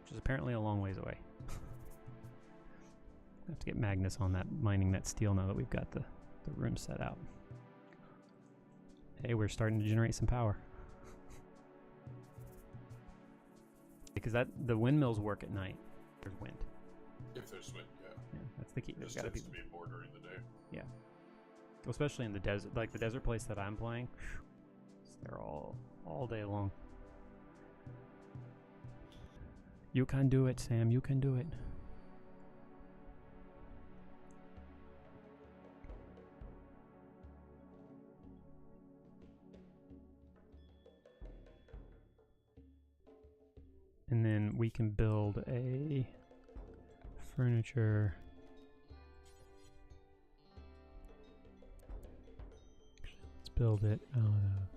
Speaker 1: which is apparently a long ways away. I have to get Magnus on that, mining that steel now that we've got the room set out. Hey, we're starting to generate some power. Because the windmills work at night. There's wind.
Speaker 2: If there's wind, yeah.
Speaker 1: Yeah, that's the key.
Speaker 2: There's
Speaker 1: There's got to
Speaker 2: tends
Speaker 1: be
Speaker 2: to be more during the day.
Speaker 1: Yeah. Especially in the desert, like the desert place that I'm playing. They're all day long. You can do it, Sam. You can do it. And then we can build a furniture. Let's build it out of...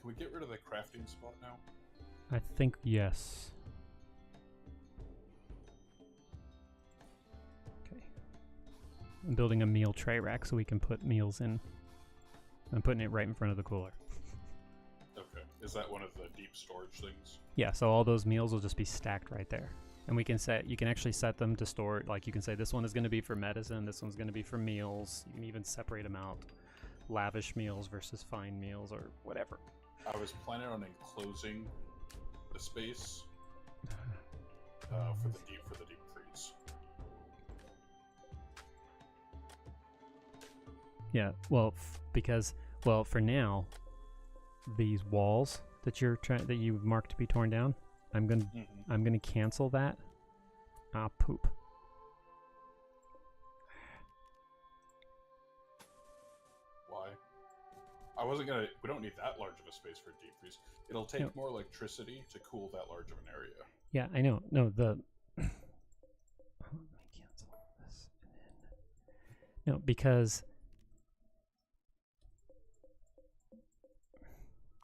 Speaker 2: Can we get rid of the crafting spot now?
Speaker 1: I think yes. Okay. I'm building a meal tray rack so we can put meals in. I'm putting it right in front of the cooler.
Speaker 2: Okay. Is that one of the deep storage things?
Speaker 1: Yeah, so all those meals will just be stacked right there. And we can you can actually set them to store, like you can say this one is going to be for medicine, this one's going to be for meals. You can even separate them out. Lavish meals versus fine meals or whatever.
Speaker 2: I was planning on enclosing the space for the deep freeze.
Speaker 1: Yeah, well, because for now, these walls that that you marked to be torn down, I'm gonna cancel that. Ah, poop.
Speaker 2: Why? I wasn't gonna. We don't need that large of a space for deep freeze. It'll take more electricity to cool that large of an area.
Speaker 1: Yeah, I know. No, let me cancel this. No, because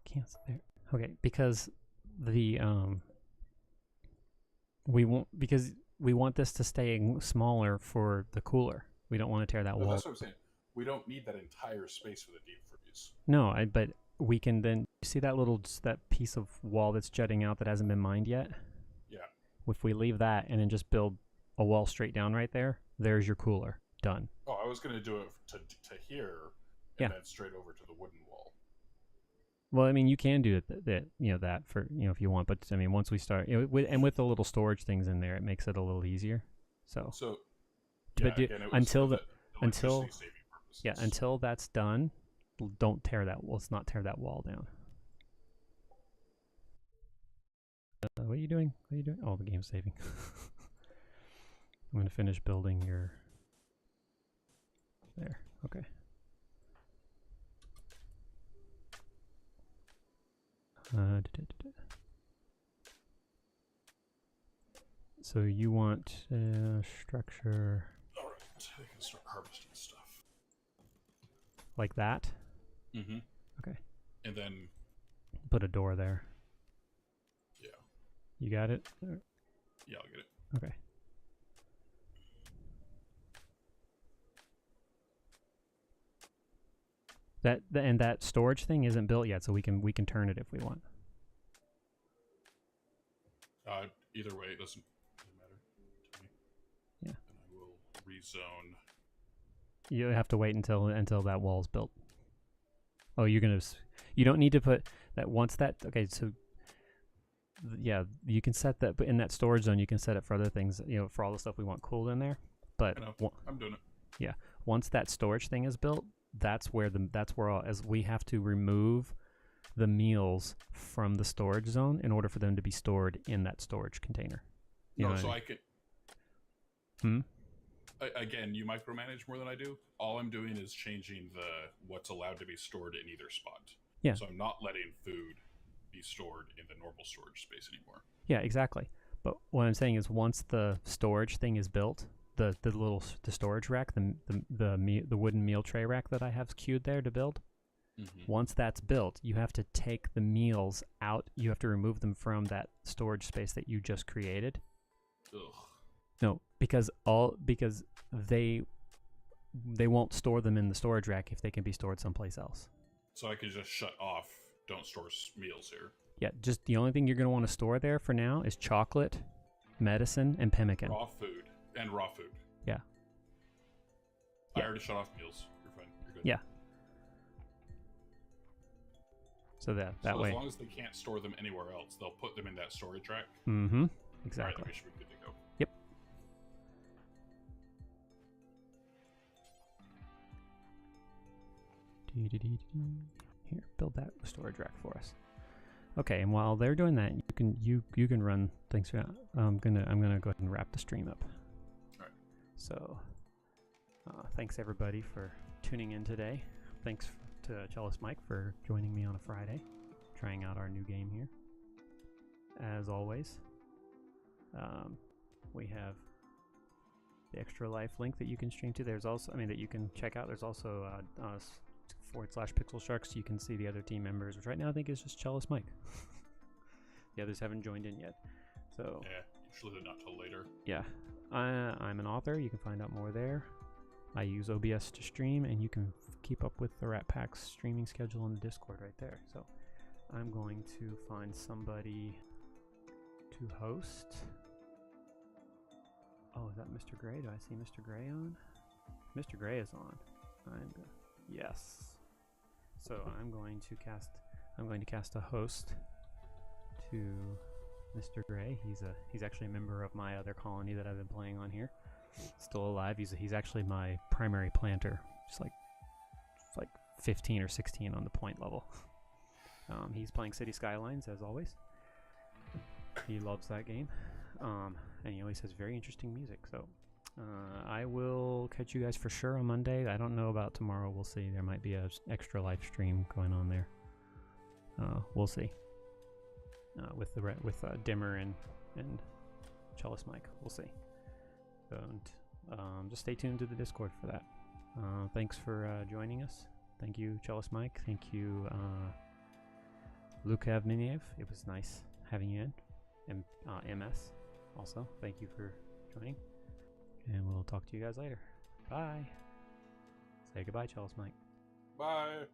Speaker 1: cancel there. Okay, because we want this to stay smaller for the cooler. We don't want to tear that wall.
Speaker 2: That's what I'm saying. We don't need that entire space for the deep freeze.
Speaker 1: No, but we can then see that piece of wall that's jutting out that hasn't been mined yet.
Speaker 2: Yeah.
Speaker 1: If we leave that and then just build a wall straight down right there, there's your cooler. Done.
Speaker 2: Oh, I was going to do it to here and then straight over to the wooden wall.
Speaker 1: Well, I mean, you can do that for if you want, but I mean, once we start, with the little storage things in there, it makes it a little easier. So
Speaker 2: yeah,
Speaker 1: but
Speaker 2: again,
Speaker 1: until that's done, don't tear that. Let's not tear that wall down. What are you doing? Oh, the game's saving. I'm gonna finish building your. There. Okay. So you want structure
Speaker 2: All right, I can start harvesting stuff.
Speaker 1: like that?
Speaker 2: Mm-hmm.
Speaker 1: Okay.
Speaker 2: And then
Speaker 1: Put a door there.
Speaker 2: Yeah.
Speaker 1: You got it?
Speaker 2: Yeah, I'll get it.
Speaker 1: Okay. And that storage thing isn't built yet, so we can turn it if we want.
Speaker 2: Either way, it doesn't matter to me.
Speaker 1: Yeah.
Speaker 2: And I will rezone.
Speaker 1: You have to wait until that wall's built. Oh, you don't need to put that once that. Okay, so yeah, you can set that, but in that storage zone, you can set it for other things. For all the stuff we want cooled in there. But
Speaker 2: I know. I'm doing it.
Speaker 1: Yeah, once that storage thing is built, that's where as we have to remove the meals from the storage zone in order for them to be stored in that storage container.
Speaker 2: I
Speaker 1: can.
Speaker 2: Again, you micromanage more than I do. All I'm doing is changing what's allowed to be stored in either spot.
Speaker 1: Yeah.
Speaker 2: So I'm not letting food be stored in the normal storage space anymore.
Speaker 1: Yeah, exactly. But what I'm saying is, once the storage thing is built, the storage rack, the wooden meal tray rack that I have queued there to build. Mm-hmm. Once that's built, you have to take the meals out. You have to remove them from that storage space that you just created.
Speaker 2: Ugh.
Speaker 1: No, because they won't store them in the storage rack if they can be stored someplace else.
Speaker 2: So I could just shut off. Don't store meals here.
Speaker 1: Yeah, just the only thing you're going to want to store there for now is chocolate, medicine, and pemmican.
Speaker 2: Raw food. And raw food.
Speaker 1: Yeah.
Speaker 2: I already shut off meals. You're fine. You're good.
Speaker 1: Yeah. So that way.
Speaker 2: As long as they can't store them anywhere else, they'll put them in that storage rack.
Speaker 1: Mm-hmm. Exactly.
Speaker 2: All right, we should be good to go.
Speaker 1: Yep. Here, build that storage rack for us. Okay, and while they're doing that, you can run things. I'm gonna go ahead and wrap the stream up.
Speaker 2: All right.
Speaker 1: So, thanks everybody for tuning in today. Thanks to Cellist Mike for joining me on a Friday, trying out our new game here. As always, we have the Extra Life link that you can stream to. There's also, that you can check out. There's also /Pixel Sharks. You can see the other team members, which right now I think is just Cellist Mike. The others haven't joined in yet. So
Speaker 2: yeah, usually they're not till later.
Speaker 1: Yeah, I'm an author. You can find out more there. I use OBS to stream, and you can keep up with the Rat Pack's streaming schedule on the Discord right there. So I'm going to find somebody to host. Oh, is that Mr. Gray? Do I see Mr. Gray on? Mr. Gray is on. Yes. So I'm going to cast a host to Mr. Gray. He's actually a member of my other colony that I've been playing on here. Still alive. He's actually my primary planter. Just like 15 or 16 on the point level. He's playing City Skylines as always. He loves that game. And he always has very interesting music. So I will catch you guys for sure on Monday. I don't know about tomorrow. We'll see. There might be a extra live stream going on there. We'll see. With Dimmer and Cellist Mike. We'll see. Don't just stay tuned to the Discord for that. Thanks for joining us. Thank you, Cellist Mike. Thank you, Lukav Miniev. It was nice having you in. And MS also. Thank you for joining. And we'll talk to you guys later. Bye. Say goodbye, Cellist Mike.
Speaker 2: Bye.